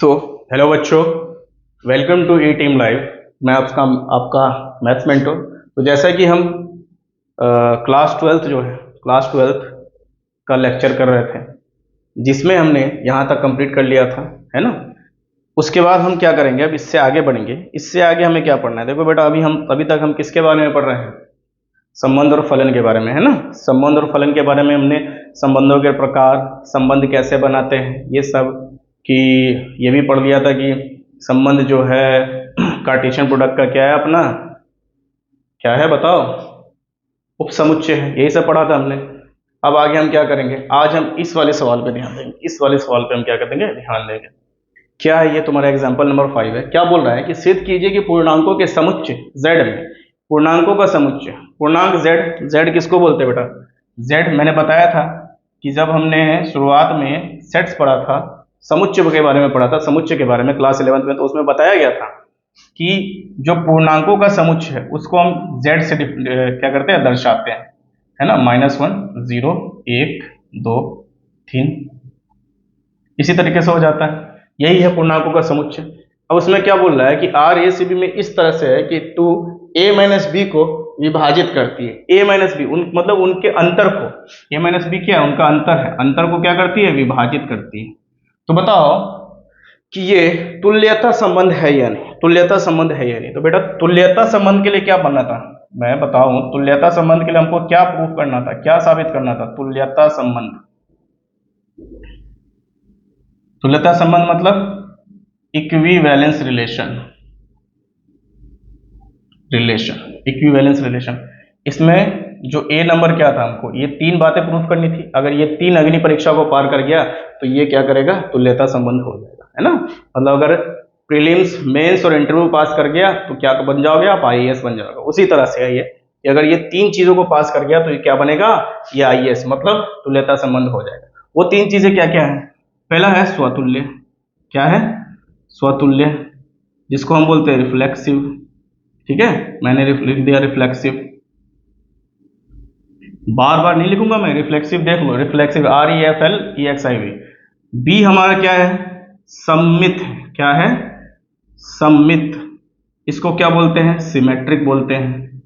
तो हेलो बच्चों, welcome to e team live. मैं आपका मैथ्स मेंटर। तो जैसा कि हम क्लास ट्वेल्थ क्लास ट्वेल्थ का लेक्चर कर रहे थे, जिसमें हमने यहाँ तक कंप्लीट कर लिया था, है ना। उसके बाद हम क्या करेंगे, अब इससे आगे बढ़ेंगे। इससे आगे हमें क्या पढ़ना है? देखो बेटा, अभी तक हम किसके बारे में पढ़ रहे हैं? संबंध और फलन के बारे में, है ना। संबंध और फलन के बारे में हमने संबंधों के प्रकार, संबंध कैसे बनाते हैं, ये सब कि ये भी पढ़ लिया था कि संबंध जो है कार्टेशियन प्रोडक्ट का क्या है, अपना क्या है बताओ? उपसमुच्चय है। यही सब पढ़ा था हमने। अब आगे हम क्या करेंगे? आज हम इस वाले सवाल पे ध्यान देंगे। इस वाले सवाल पे हम क्या करेंगे? ध्यान देंगे। क्या है ये? तुम्हारा एग्जाम्पल नंबर 5 है। क्या बोल रहा है कि सिद्ध कीजिए कि पूर्णांकों के समुच्चय z में, पूर्णांकों का समुच्चय, पूर्णांक z किसको बोलते हैं बेटा? z मैंने बताया था कि जब हमने शुरुआत में सेट्स पढ़ा था, समुच्चय के बारे में पढ़ा था, समुच्चय के बारे में क्लास 11th में, तो उसमें बताया गया था कि जो पूर्णांकों का समुच्चय है उसको हम z से क्या करते हैं? दर्शाते हैं, है ना। -1 0 1 2 3 इसी तरीके से हो जाता है। यही है पूर्णांकों का समुच्चय। अब उसमें क्या बोल रहा है कि आर ए सी बी में इस तरह से है कि 2 a माइनस बी को विभाजित करती है। a माइनस बी मतलब उनके अंतर को, a माइनस बी क्या है? उनका अंतर है। अंतर को क्या करती है? विभाजित करती है। तो बताओ कि ये तुल्यता संबंध है या नहीं? तुल्यता संबंध है या नहीं? तो बेटा, तुल्यता संबंध के लिए क्या बनना था? मैं बताऊं, तुल्यता संबंध के लिए हमको क्या प्रूफ करना था, क्या साबित करना था? तुल्यता संबंध। तुल्यता संबंध मतलब इक्विवेलेंस रिलेशन, इक्विवेलेंस रिलेशन। इसमें जो ए नंबर क्या था, हमको ये 3 बातें प्रूफ करनी थी। अगर ये 3 अग्नि परीक्षा को पार कर गया तो ये क्या करेगा? तुल्यता संबंध हो जाएगा, है ना। मतलब अगर प्रीलिम्स, मेंस और इंटरव्यू पास कर गया तो क्या बन जाओगे आप? आईएएस बन जाओगे। उसी तरह से है ये कि अगर ये 3 चीजों को पास कर गया तो ये क्या बनेगा? ये आईएएस, मतलब तुल्यता संबंध हो जाएगा। वो 3 चीजें क्या क्या है? पहला है स्वतुल्य। क्या है? स्वतुल्य, जिसको हम बोलते हैं रिफ्लेक्सिव। ठीक है, मैंने लिख दिया रिफ्लेक्सिव। बार बार नहीं लिखूंगा मैं, रिफ्लेक्सिव देख लो, रिफ्लेक्सिव REFLEXIV। बी हमारा क्या है? सम्मित। क्या है? सम्मित। इसको क्या बोलते हैं? सिमेट्रिक बोलते हैं।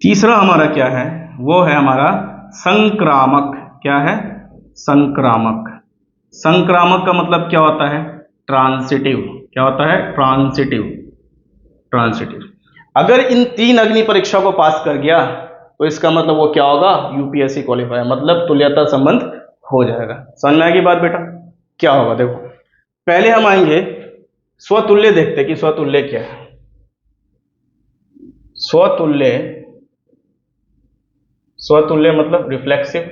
तीसरा हमारा क्या है? वो है हमारा संक्रामक। क्या है? संक्रामक। संक्रामक का मतलब क्या होता है? ट्रांसिटिव। क्या होता है? ट्रांसिटिव। ट्रांसिटिव। अगर इन 3 अग्नि परीक्षा को पास कर गया तो इसका मतलब वो क्या होगा? यूपीएससी क्वालिफायर, मतलब तुल्यता संबंध हो जाएगा। समझ में आएगी बात बेटा? क्या होगा देखो, पहले हम आएंगे स्वतुल्य, देखते कि स्वतुल्य क्या है। स्वतुल्य, स्वतुल्य मतलब रिफ्लेक्सिव।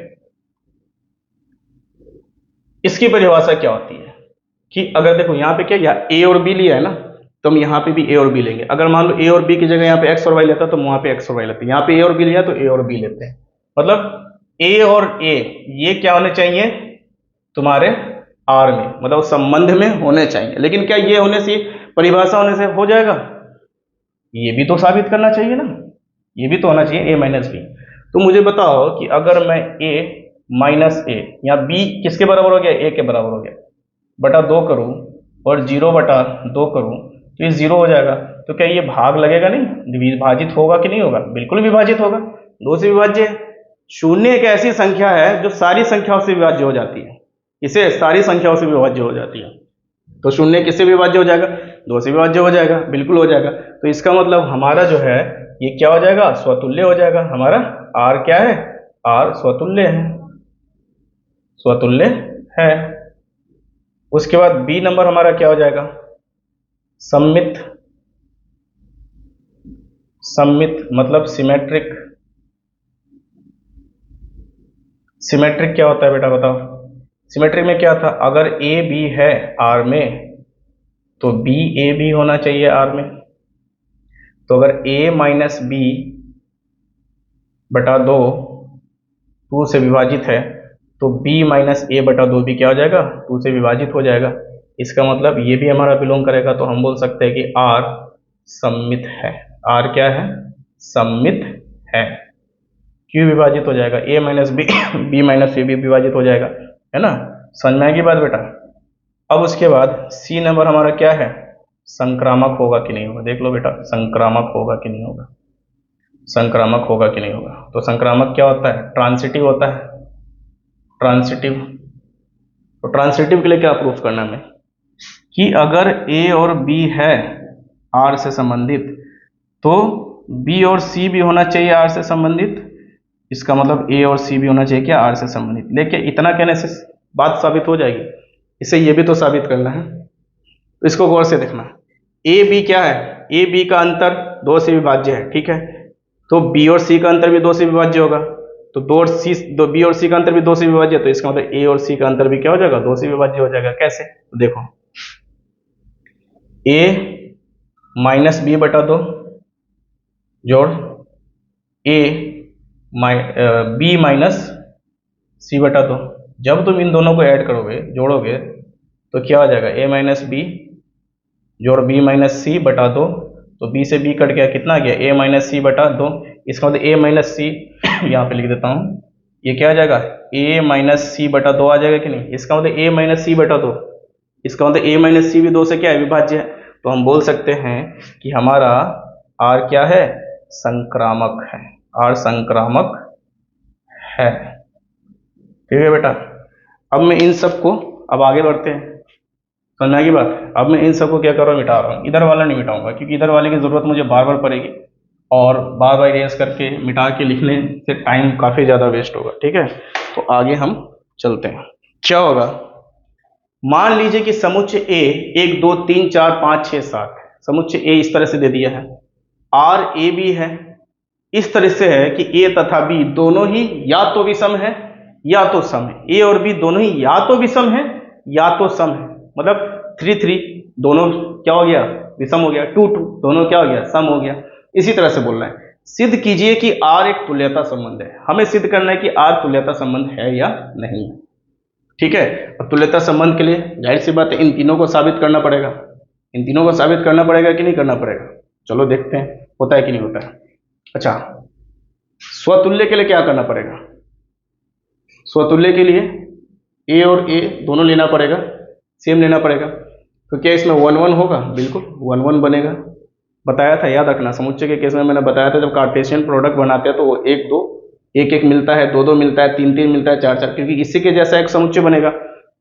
इसकी परिभाषा क्या होती है कि अगर देखो यहाँ पे क्या, ए और बी लिया है ना, तो हम यहाँ पे भी ए और बी लेंगे। अगर मान लो ए और बी की जगह यहाँ पे एक्स और वाई लेता तो हम वहाँ पे एक्स और वाई लेते हैं। यहाँ पे ए और बी लिया तो ए और बी लेते हैं। मतलब ए और ए ये क्या होने चाहिए तुम्हारे? आर में, मतलब संबंध में होने चाहिए। लेकिन क्या ये होने से, परिभाषा होने से हो जाएगा? ये भी तो साबित करना चाहिए ना, ये भी तो होना चाहिए ए माइनस बी। तो मुझे बताओ कि अगर मैं ए माइनस ए या बी किसके बराबर हो गया? ए के बराबर हो गया, बटा 2 करूं और 0/2 करूं तो ये 0 हो जाएगा। तो क्या ये भाग लगेगा नहीं? विभाजित होगा कि नहीं होगा? बिल्कुल विभाजित होगा, 2 से विभाज्य है। शून्य एक ऐसी संख्या है जो सारी संख्याओं से विभाज्य हो जाती है। इसे सारी संख्याओं से विभाज्य हो जाती है। तो शून्य किससे विभाज्य हो जाएगा? 2 से विभाज्य हो जाएगा, बिल्कुल हो जाएगा। तो इसका मतलब हमारा जो है ये क्या हो जाएगा? स्वतुल्य हो जाएगा। हमारा आर क्या है? आर स्वतुल्य है, स्वतुल्य है। उसके बाद बी नंबर हमारा क्या हो जाएगा? सम्मित। सम्मित मतलब सिमेट्रिक। सिमेट्रिक क्या होता है बेटा बताओ? सिमेट्रिक में क्या था? अगर ए बी है आर में तो बी ए भी होना चाहिए आर में। तो अगर a माइनस बी बटा 2 2 से विभाजित है तो b माइनस ए बटा 2 भी क्या हो जाएगा? 2 से विभाजित हो जाएगा। इसका मतलब ये भी हमारा बिलोंग करेगा। तो हम बोल सकते हैं कि r सम्मित है। r क्या है? सम्मित है। क्यों विभाजित हो जाएगा? a minus b, b minus a भी विभाजित हो जाएगा, है ना। समझ में आएगी बात बेटा? अब उसके बाद सी नंबर हमारा क्या है, संक्रामक होगा कि नहीं होगा। देख लो बेटा, संक्रामक होगा कि नहीं होगा, संक्रामक होगा कि नहीं होगा। तो संक्रामक क्या होता है, ट्रांसिटिव होता है, ट्रांसिटिव। तो ट्रांसिटिव के लिए क्या प्रूफ करना है हमें, कि अगर ए और बी है आर से संबंधित, तो बी और सी भी होना चाहिए आर से संबंधित। इसका मतलब ए और सी भी होना चाहिए क्या, आर से संबंधित। लेकिन इतना कहने से बात साबित हो जाएगी, इसे ये भी तो साबित करना है। तो इसको गौर से देखना, ए बी क्या है, ए बी का अंतर 2 से विभाज्य है, ठीक है। तो बी और सी का अंतर भी 2 से विभाज्य होगा, तो दो बी और सी का अंतर भी 2 से विभाज्य है, तो इसका मतलब ए और सी का अंतर भी क्या हो जाएगा, 2 से विभाज्य हो जाएगा। कैसे, तो देखो, ए माइनस बी बटा 2 जोड़ ए बी माइनस सी बटा 2। जब तुम इन दोनों को ऐड करोगे, जोड़ोगे, तो क्या हो जाएगा, ए माइनस बी जोड़ बी माइनस सी बटा 2। तो बी से बी कट गया, कितना आ गया, ए माइनस सी बटा 2। इसका मतलब ए माइनस सी यहाँ पे लिख देता हूँ, ये क्या आ जाएगा, ए माइनस सी बटा 2 आ जाएगा कि नहीं। इसका मतलब ए माइनस सी बटा 2, इसका मतलब ए माइनस सी भी 2 से क्या है, विभाज्य है। तो हम बोल सकते हैं कि हमारा आर क्या है, संक्रामक है, आर संक्रामक है। ठीक है बेटा। अब मैं इन सबको, अब आगे बढ़ते हैं, समझना की बात। अब मैं इन सबको क्या कर रहा हूँ, मिटा रहा हूँ। इधर वाला नहीं मिटाऊंगा, क्योंकि इधर वाले की जरूरत मुझे बार बार पड़ेगी, और बार बार इरेज करके मिटा के लिखने से टाइम काफी ज्यादा वेस्ट होगा। ठीक है, तो आगे हम चलते हैं। क्या होगा, मान लीजिए कि समुच्चय ए 1 2 3 4 5 6 7 है। समुच्चय ए इस तरह से दे दिया है, आर ए बी है, इस तरह से है कि ए तथा बी दोनों ही या तो विषम है या तो सम है। ए और बी दोनों ही या तो विषम है या तो सम है, मतलब 3 3 दोनों क्या हो गया, विषम हो गया, 2 2 दोनों क्या हो गया, सम हो गया। इसी तरह से बोल रहा है, सिद्ध कीजिए कि आर एक तुल्यता संबंध है। हमें सिद्ध करना है कि आर तुल्यता संबंध है या नहीं है। ठीक है, अब तुल्यता संबंध के लिए जाहिर सी बात है इन तीनों को साबित करना पड़ेगा। इन तीनों को साबित करना पड़ेगा कि नहीं करना पड़ेगा, चलो देखते हैं होता है कि नहीं होता है। अच्छा, स्वतुल्य के लिए क्या करना पड़ेगा, स्वतुल्य के लिए ए और ए दोनों लेना पड़ेगा, सेम लेना पड़ेगा। तो क्या इसमें 1 1 होगा, बिल्कुल 1 1 बनेगा। बताया था, याद रखना, समुच्चय के केस में मैंने बताया था, जब कार्टेशियन प्रोडक्ट बनाते हैं तो वो 1 2 1 1 मिलता है, 2 2 मिलता है, 3 3 मिलता है, 4 4, क्योंकि इसी के जैसा एक समुच्चय बनेगा।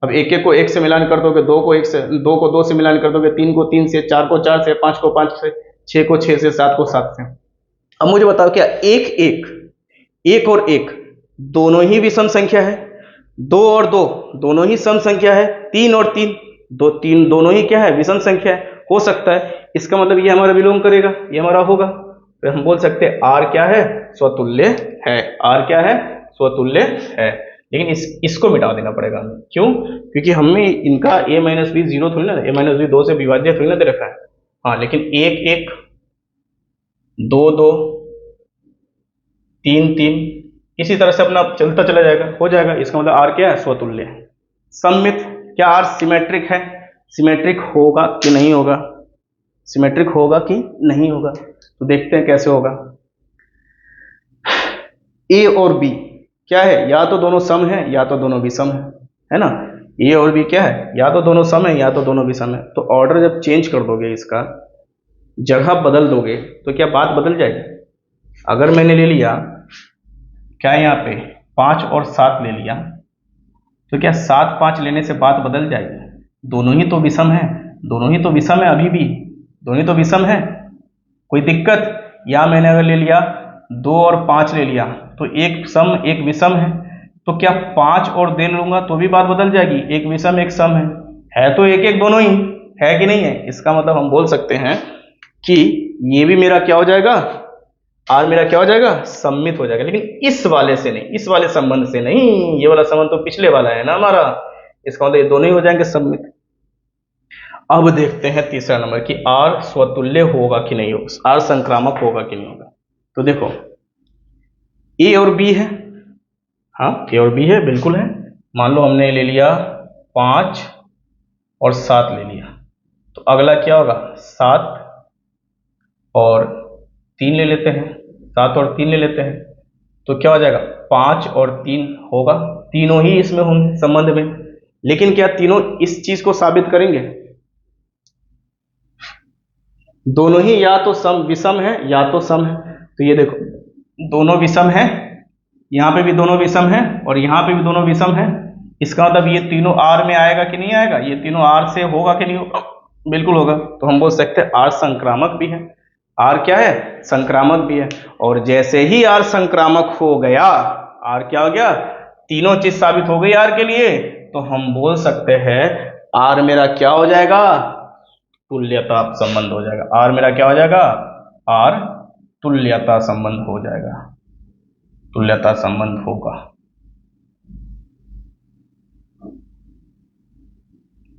अब 1 1 को 1 से मिलान कर दोगे, 2 को 1 से, 2 को 2 से मिलान कर दोगे, 3 को 3 से, 4 को 4 से, 5 को 5 से, 6 को 6 से, 7 को 7 से। अब मुझे बताओ, क्या 1 1 1 और 1 दोनों ही विषम संख्या है, 2 और 2 दोनों ही सम संख्या है, 3 और 3 3 दोनों ही क्या है, विषम संख्या है, हो सकता है। इसका मतलब ये हमारा बिलोंग करेगा, ये हमारा होगा। तो हम बोल सकते हैं आर क्या है, स्वतुल्य है। आर क्या है, स्वतुल्य है। लेकिन इसको मिटा देना पड़ेगा हमें, क्यों, क्योंकि हमें इनका ए माइनस बी 0 थोड़ी ना, ए माइनस बी 2 से विभाज्य थोड़ी ना दे रखा है। हाँ, लेकिन 1 1 2 2 3 3 इसी तरह से अपना चलता चला जाएगा, हो जाएगा। इसका मतलब आर क्या है, स्वतुल्य है। सममित, क्या आर सिमेट्रिक है, सिमेट्रिक होगा कि नहीं होगा, सिमेट्रिक होगा कि नहीं होगा, तो देखते हैं कैसे होगा। ए और बी क्या है, या तो दोनों सम है या तो दोनों विषम है ना। ए और बी क्या है, या तो दोनों सम है या तो दोनों विषम है। तो ऑर्डर जब चेंज कर दोगे, इसका जगह बदल दोगे, तो क्या बात बदल जाएगी। अगर मैंने ले लिया क्या, यहाँ पे 5 और 7 ले लिया, तो क्या 7 5 लेने से बात बदल जाएगी। दोनों ही तो विषम है, दोनों ही तो विषम है, अभी भी दोनों ही तो विषम है, कोई दिक्कत। या मैंने अगर ले लिया 2 और 5 ले लिया, तो एक सम एक विषम है, तो क्या 5 और दे लूंगा तो भी बात बदल जाएगी, एक विषम एक सम है तो एक एक दोनों ही है कि नहीं है। इसका मतलब हम बोल सकते हैं कि ये भी मेरा क्या हो जाएगा, आर मेरा क्या हो जाएगा, सम्मित हो जाएगा। लेकिन इस वाले से नहीं, इस वाले संबंध से नहीं, ये वाला संबंध तो पिछले वाला है ना हमारा, इसका मतलब ये दोनों ही हो जाएंगे सम्मित। अब देखते हैं तीसरा नंबर कि आर स्वतुल्य होगा कि नहीं होगा, आर संक्रामक होगा कि नहीं होगा। तो देखो, ए और बी है, हाँ ए और बी है, बिल्कुल है। मान लो हमने ले लिया 5 और 7 ले लिया, तो अगला क्या होगा, 7 और 3 ले लेते हैं, 7 और 3 ले लेते हैं, तो क्या हो जाएगा, 5 और 3 होगा, तीनों ही इसमें होंगे संबंध में। लेकिन क्या तीनों इस चीज को साबित करेंगे? दोनों ही या तो सम विषम है या तो सम है। तो ये देखो दोनों विषम है, यहाँ पे भी दोनों विषम है और यहाँ पे भी दोनों विषम है। इसका मतलब ये तीनों आर में आएगा कि नहीं आएगा? ये तीनों आर से होगा कि नहीं होगा? बिल्कुल होगा। तो हम बोल सकते हैं आर संक्रामक भी है। आर क्या है? संक्रामक भी है। और जैसे ही आर संक्रामक हो गया, आर क्या हो गया? तीनों चीज साबित हो गई आर के लिए, तो हम बोल सकते हैं आर मेरा क्या हो जाएगा? तुल्यता संबंध हो जाएगा। आर मेरा क्या हो जाएगा? आर तुल्यता संबंध हो जाएगा, तुल्यता संबंध होगा।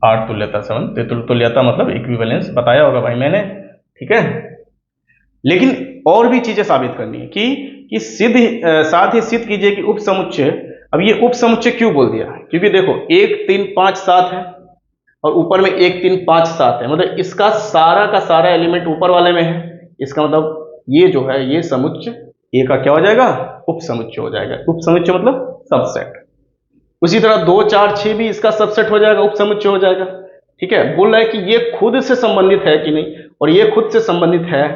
आर तुल्यता संबंध, तुल्यता मतलब इक्विवेलेंस बताया होगा भाई मैंने, ठीक है। लेकिन और भी चीजें साबित करनी है कि सिद्ध, साथ ही सिद्ध कीजिए कि उपसमुच्चय। अब ये उपसमुच्चय क्यों बोल दिया? क्योंकि देखो 1 3 5 7 है और ऊपर में 1 3 5 7 है, मतलब इसका सारा का सारा एलिमेंट ऊपर वाले में है। इसका मतलब ये जो है ये समुच्चय ए का क्या हो जाएगा? उपसमुच्चय हो जाएगा। उपसमुच्चय मतलब सबसेट। उसी तरह 2 4 6 भी इसका सबसेट हो जाएगा, उपसमुच्चय हो जाएगा, ठीक है। बोल रहा है कि ये खुद से संबंधित है कि नहीं, और ये खुद से संबंधित है,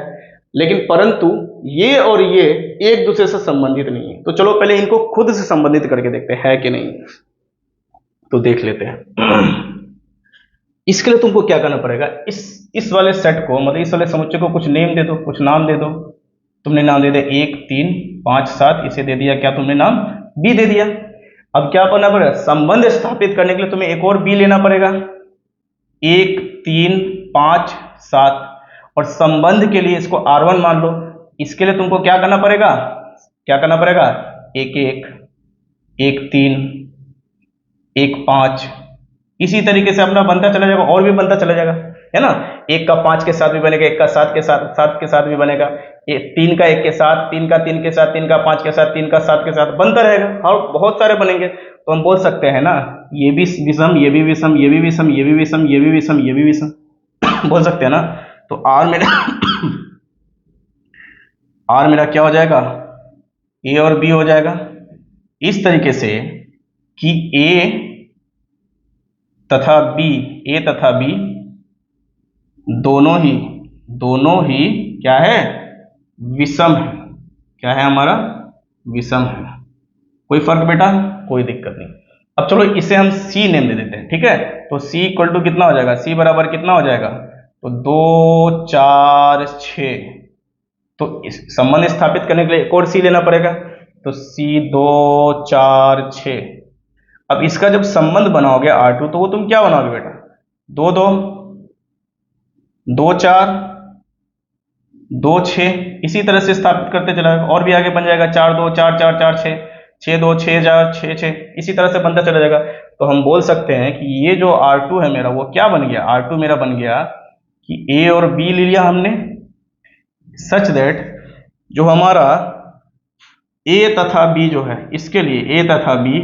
लेकिन परंतु ये और ये एक दूसरे से संबंधित नहीं है। तो चलो पहले इनको खुद से संबंधित करके देखते हैं है कि नहीं। तो देख लेते हैं। इसके लिए तुमको क्या करना पड़ेगा? इस वाले सेट को, मतलब इस वाले समुच्चय को कुछ नेम दे दो, कुछ नाम दे दो। तुमने नाम दे दिया 1 3 5 7, इसे दे दिया क्या तुमने नाम? बी दे दिया। अब क्या करना पड़ेगा? संबंध स्थापित करने के लिए तुम्हें एक और बी लेना पड़ेगा। 1 3 5 7, और संबंध के लिए इसको R1 मान लो। इसके लिए तुमको क्या करना पड़ेगा? क्या करना पड़ेगा? 1 1 1 3 1 5, इसी तरीके से अपना बनता चला जाएगा, और भी बनता चला जाएगा, है ना। 1 का 5 के साथ भी बनेगा, 1 का 7 के साथ भी बनेगा, 3 का 1 के साथ, 3 का 3 के साथ, 3 का 5 के साथ, 3 का 7 के साथ बनता रहेगा, और बहुत सारे बनेंगे। तो हम बोल सकते हैं ना, ये भी विषम, ये भी विषम, ये भी विषम, ये भी विषम, ये भी विषम, ये भी विषम बोल सकते हैं ना। तो आर मेरा आर मेरा क्या हो जाएगा? ए और बी हो जाएगा। इस तरीके से कि ए तथा बी दोनों ही क्या है? विषम है। क्या है हमारा? विषम है। कोई फर्क बेटा? कोई दिक्कत नहीं। अब चलो इसे हम सी नेम दे देते हैं, ठीक है। तो सी इक्वल टू कितना हो जाएगा? सी बराबर कितना हो जाएगा? तो 2 4 6। तो इस संबंध स्थापित करने के लिए एक और सी लेना पड़ेगा। तो सी 2 4 6। अब इसका जब संबंध बनाओगे R2, तो वो तुम क्या बनाओगे बेटा? 2 2 2 4 2 6, इसी तरह से स्थापित करते चला जाएगा, और भी आगे बन जाएगा 4 2 4 4 4 6 6 2 6 4 6 6, इसी तरह से बनता चला जाएगा। तो हम बोल सकते हैं कि ये जो R2 है मेरा, वो क्या बन गया? R2 मेरा बन गया कि A और B ले लिया हमने, सच दैट जो हमारा A तथा B जो है, इसके लिए A तथा B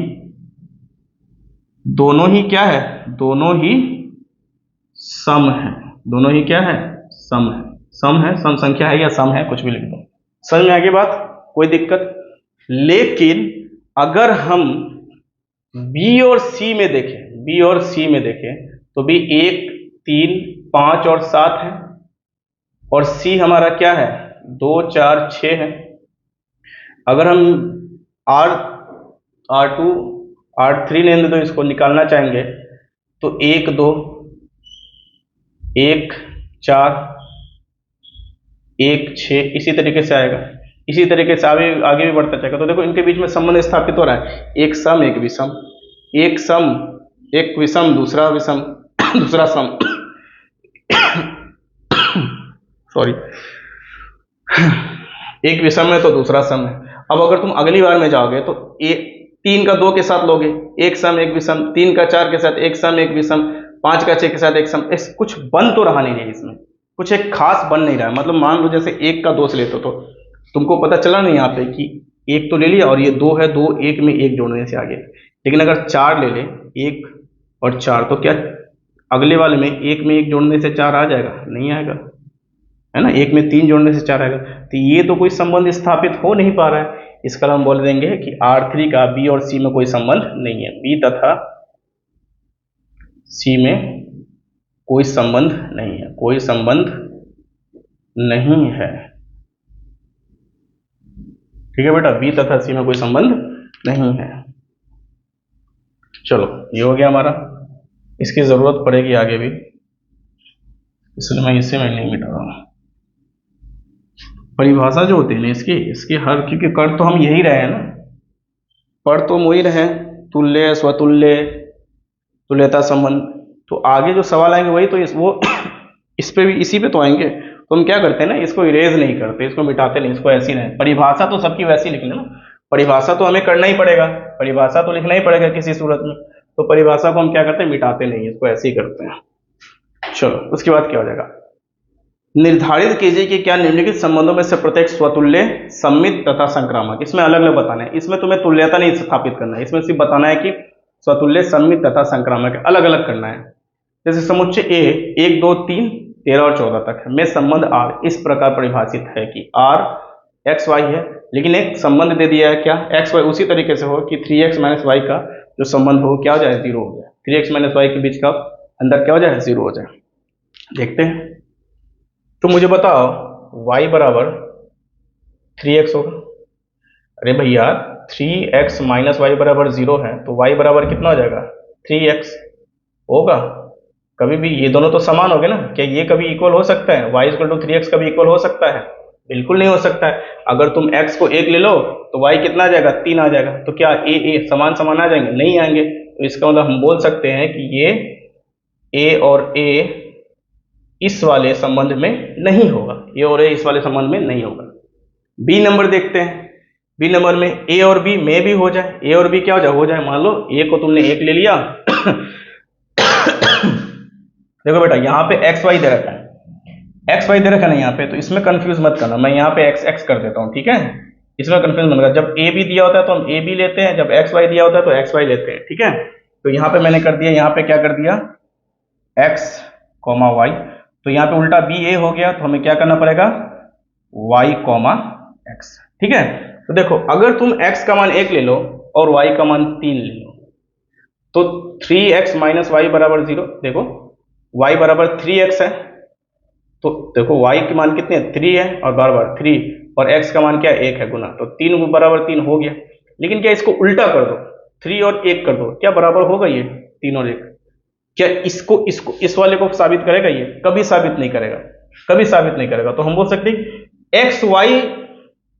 दोनों ही क्या है? दोनों ही सम है। दोनों ही क्या है? सम है। सम है, सम संख्या है या सम है, कुछ भी लिख दो। समझ में आ गई बात? कोई दिक्कत? लेकिन अगर हम B और C में देखें, तो भी 1 3 5 और 7 है, और C हमारा क्या है? 2 4 6 है। अगर हम R2 R3 लेने दो, इसको निकालना चाहेंगे, तो 1 2 1 4 1 6, इसी तरीके से आएगा। इसी तरीके से आगे भी बढ़ता जाएगा। तो देखो इनके बीच में संबंध स्थापित हो रहा है, एक सम एक विषम, एक सम एक विषम, दूसरा विषम दूसरा सम सॉरी एक विषम है तो दूसरा सम है। अब अगर तुम अगली बार में जाओगे तो 3 का 2 के साथ लोगे, एक सम एक विषम, 3 का 4 के साथ एक सम एक विषम, 5 का 6 के साथ एक सम। कुछ बन तो रहा नहीं है इसमें, कुछ एक खास बन नहीं रहा है। मतलब मान लो जैसे 1 का 2 से लेते हो, तो तुमको पता चला नहीं यहाँ पे कि 1 तो ले लिया और ये 2 है, 2 1 में 1 जोड़ने से आगे। लेकिन अगर 4 ले ले, 1 और 4, तो क्या अगले वाले में 1 में 1 जोड़ने से 4 आ जाएगा? नहीं आएगा, है ना। 1 में 3 जोड़ने से 4 आएगा। तो ये तो कोई संबंध स्थापित हो नहीं पा रहा है। इसका हम बोल देंगे कि R3 का B और C में कोई संबंध नहीं है। B तथा सी में कोई संबंध नहीं है, कोई संबंध नहीं है। ठीक है बेटा, बी तथा सी में कोई संबंध नहीं है। चलो ये हो गया हमारा, इसकी जरूरत पड़ेगी आगे भी, इसलिए मैं इसे मैं नहीं मिटा रहा हूं। परिभाषा जो होती है ना इसकी हर, क्योंकि कर तो हम यही रहे हैं ना, पढ़ तो वही रहे, तुल्य, स्वतुल्य, तुल्यता संबंध। तो आगे जो सवाल आएंगे वही तो वो इस पे भी, इसी पे तो आएंगे। तो हम क्या करते हैं ना, इसको इरेज नहीं करते, इसको मिटाते नहीं, इसको ऐसी नहीं। परिभाषा तो सबकी वैसी लिखनी ना, परिभाषा तो हमें करना ही पड़ेगा, परिभाषा तो लिखना ही पड़ेगा किसी सूरत में। तो परिभाषा को हम क्या करते हैं, मिटाते नहीं, इसको ऐसे ही करते हैं। चलो उसके बाद क्या हो जाएगा, निर्धारित कीजिए कि क्या निम्नलिखित संबंधों में से प्रत्येक स्वतुल्य, सम्मित तथा संक्रामक। इसमें अलग अलग बताना है, इसमें तुम्हें तुल्यता नहीं स्थापित करना है, इसमें सिर्फ बताना है कि स्वतुल्य, सम्मित तथा संक्रामक अलग अलग करना है। जैसे समुच्चय ए 1 2 3 13 और 14 तक है में संबंध आर इस प्रकार परिभाषित है कि आर एक्स वाई है, लेकिन एक संबंध दे दिया है क्या, एक्स वाई उसी तरीके से हो कि 3x माइनस वाई का जो संबंध हो क्या हो जाए, 0 हो जाए। 3x माइनस वाई के बीच का अंदर क्या हो जाए, 0 हो जाए। देखते हैं, तो मुझे बताओ y बराबर 3x होगा। अरे भैया 3x माइनस वाई बराबर 0 है, तो y बराबर कितना हो जाएगा, 3x होगा। कभी भी ये दोनों तो समान हो गए ना, क्या ये कभी इक्वल हो सकता है, y इक्वल टू 3x कभी इक्वल हो सकता है, बिल्कुल नहीं हो सकता है। अगर तुम x को 1 ले लो तो y कितना आ जाएगा, 3 आ जाएगा। तो क्या a समान समान आ जाएंगे, नहीं आएंगे। तो इसका मतलब हम बोल सकते हैं कि ये a और a इस वाले संबंध में नहीं होगा, a और a इस वाले संबंध में नहीं होगा। b नंबर देखते हैं, b नंबर में a और b में भी हो जाए, a और b क्या हो जाए, मान लो a को तुमने 1 ले लिया देखो बेटा यहाँ पे एक्स वाई दे रखा है, एक्स वाई दे रखा है ना यहाँ पे, तो इसमें कंफ्यूज मत करना, मैं यहाँ पे एक्स एक्स कर देता हूँ, ठीक है। इसमें कंफ्यूज मत करना, जब ए बी दिया होता है तो हम ए बी लेते हैं, जब एक्स वाई दिया होता है तो एक्स वाई लेते हैं, ठीक है। तो यहाँ पे मैंने कर दिया, यहाँ पे क्या कर दिया, एक्स कॉमा वाई, तो यहाँ पे उल्टा बी ए हो गया, तो हमें क्या करना पड़ेगा, वाई कॉमा एक्स, ठीक है। तो देखो अगर तुम एक्स का मान 1 ले लो और वाई का मान 3 ले लो, तो 3x माइनस वाई बराबर 0, देखो y बराबर 3x है, तो देखो y के मान कितने हैं, 3 है और बराबर 3, और x का मान क्या है, 1 है गुना, तो 3 बराबर 3 हो गया। लेकिन क्या इसको उल्टा कर दो, 3 और 1 कर दो, क्या बराबर होगा ये 3 और 1, क्या इसको इसको इस वाले को साबित करेगा, ये कभी साबित नहीं करेगा, कभी साबित नहीं करेगा। तो हम बोल सकते हैं एक्स वाई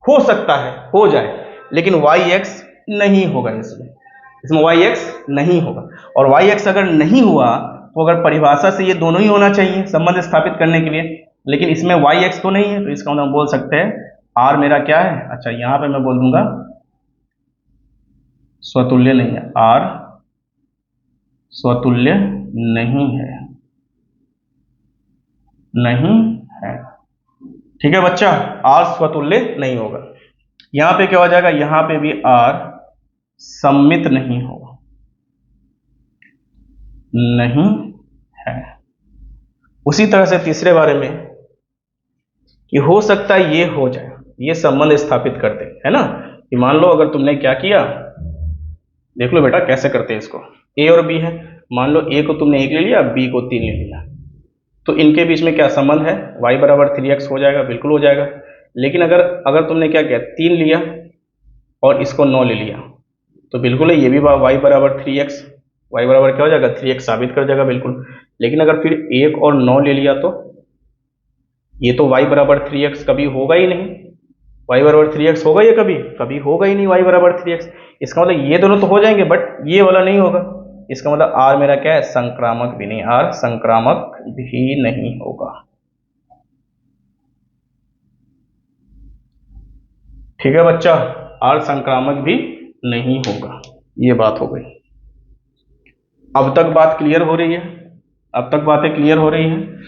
हो सकता है हो जाए, लेकिन वाई एक्स नहीं होगा, इसमें वाई एक्स नहीं होगा। और वाई एक्स अगर नहीं हुआ तो अगर परिभाषा से ये दोनों ही होना चाहिए संबंध स्थापित करने के लिए, लेकिन इसमें वाई एक्स तो नहीं है, तो इसका मतलब हम बोल सकते हैं आर मेरा क्या है, अच्छा यहां पे मैं बोल दूंगा स्वतुल्य नहीं है, आर स्वतुल्य नहीं है, नहीं है, ठीक है बच्चा, आर स्वतुल्य नहीं होगा। यहां पे क्या हो जाएगा, यहां पे भी आर सम्मित नहीं होगा, नहीं है। उसी तरह से तीसरे बारे में कि हो सकता है ये हो जाए, ये संबंध स्थापित करते है ना, कि मान लो अगर तुमने क्या किया, देख लो बेटा कैसे करते हैं इसको, ए और बी है, मान लो ए को तुमने 1 ले लिया, बी को 3 ले लिया, तो इनके बीच में क्या संबंध है, y बराबर 3x हो जाएगा, बिल्कुल हो जाएगा। लेकिन अगर तुमने क्या किया, 3 लिया और इसको 9 ले लिया, तो बिल्कुल है ये भी y बराबर 3x, y बराबर क्या हो जाएगा, 3x साबित कर जाएगा बिल्कुल। लेकिन अगर फिर 1 और 9 ले लिया तो ये तो y बराबर 3x कभी होगा ही नहीं, y बराबर 3x होगा ये कभी, कभी होगा ही नहीं y बराबर 3x। इसका मतलब ये दोनों तो हो जाएंगे बट ये वाला नहीं होगा। इसका मतलब r मेरा क्या है, संक्रामक भी नहीं, r संक्रामक भी नहीं होगा, ठीक है बच्चा, r संक्रामक भी नहीं होगा, ये बात हो गई। अब तक बात क्लियर हो रही है, अब तक बातें क्लियर हो रही हैं,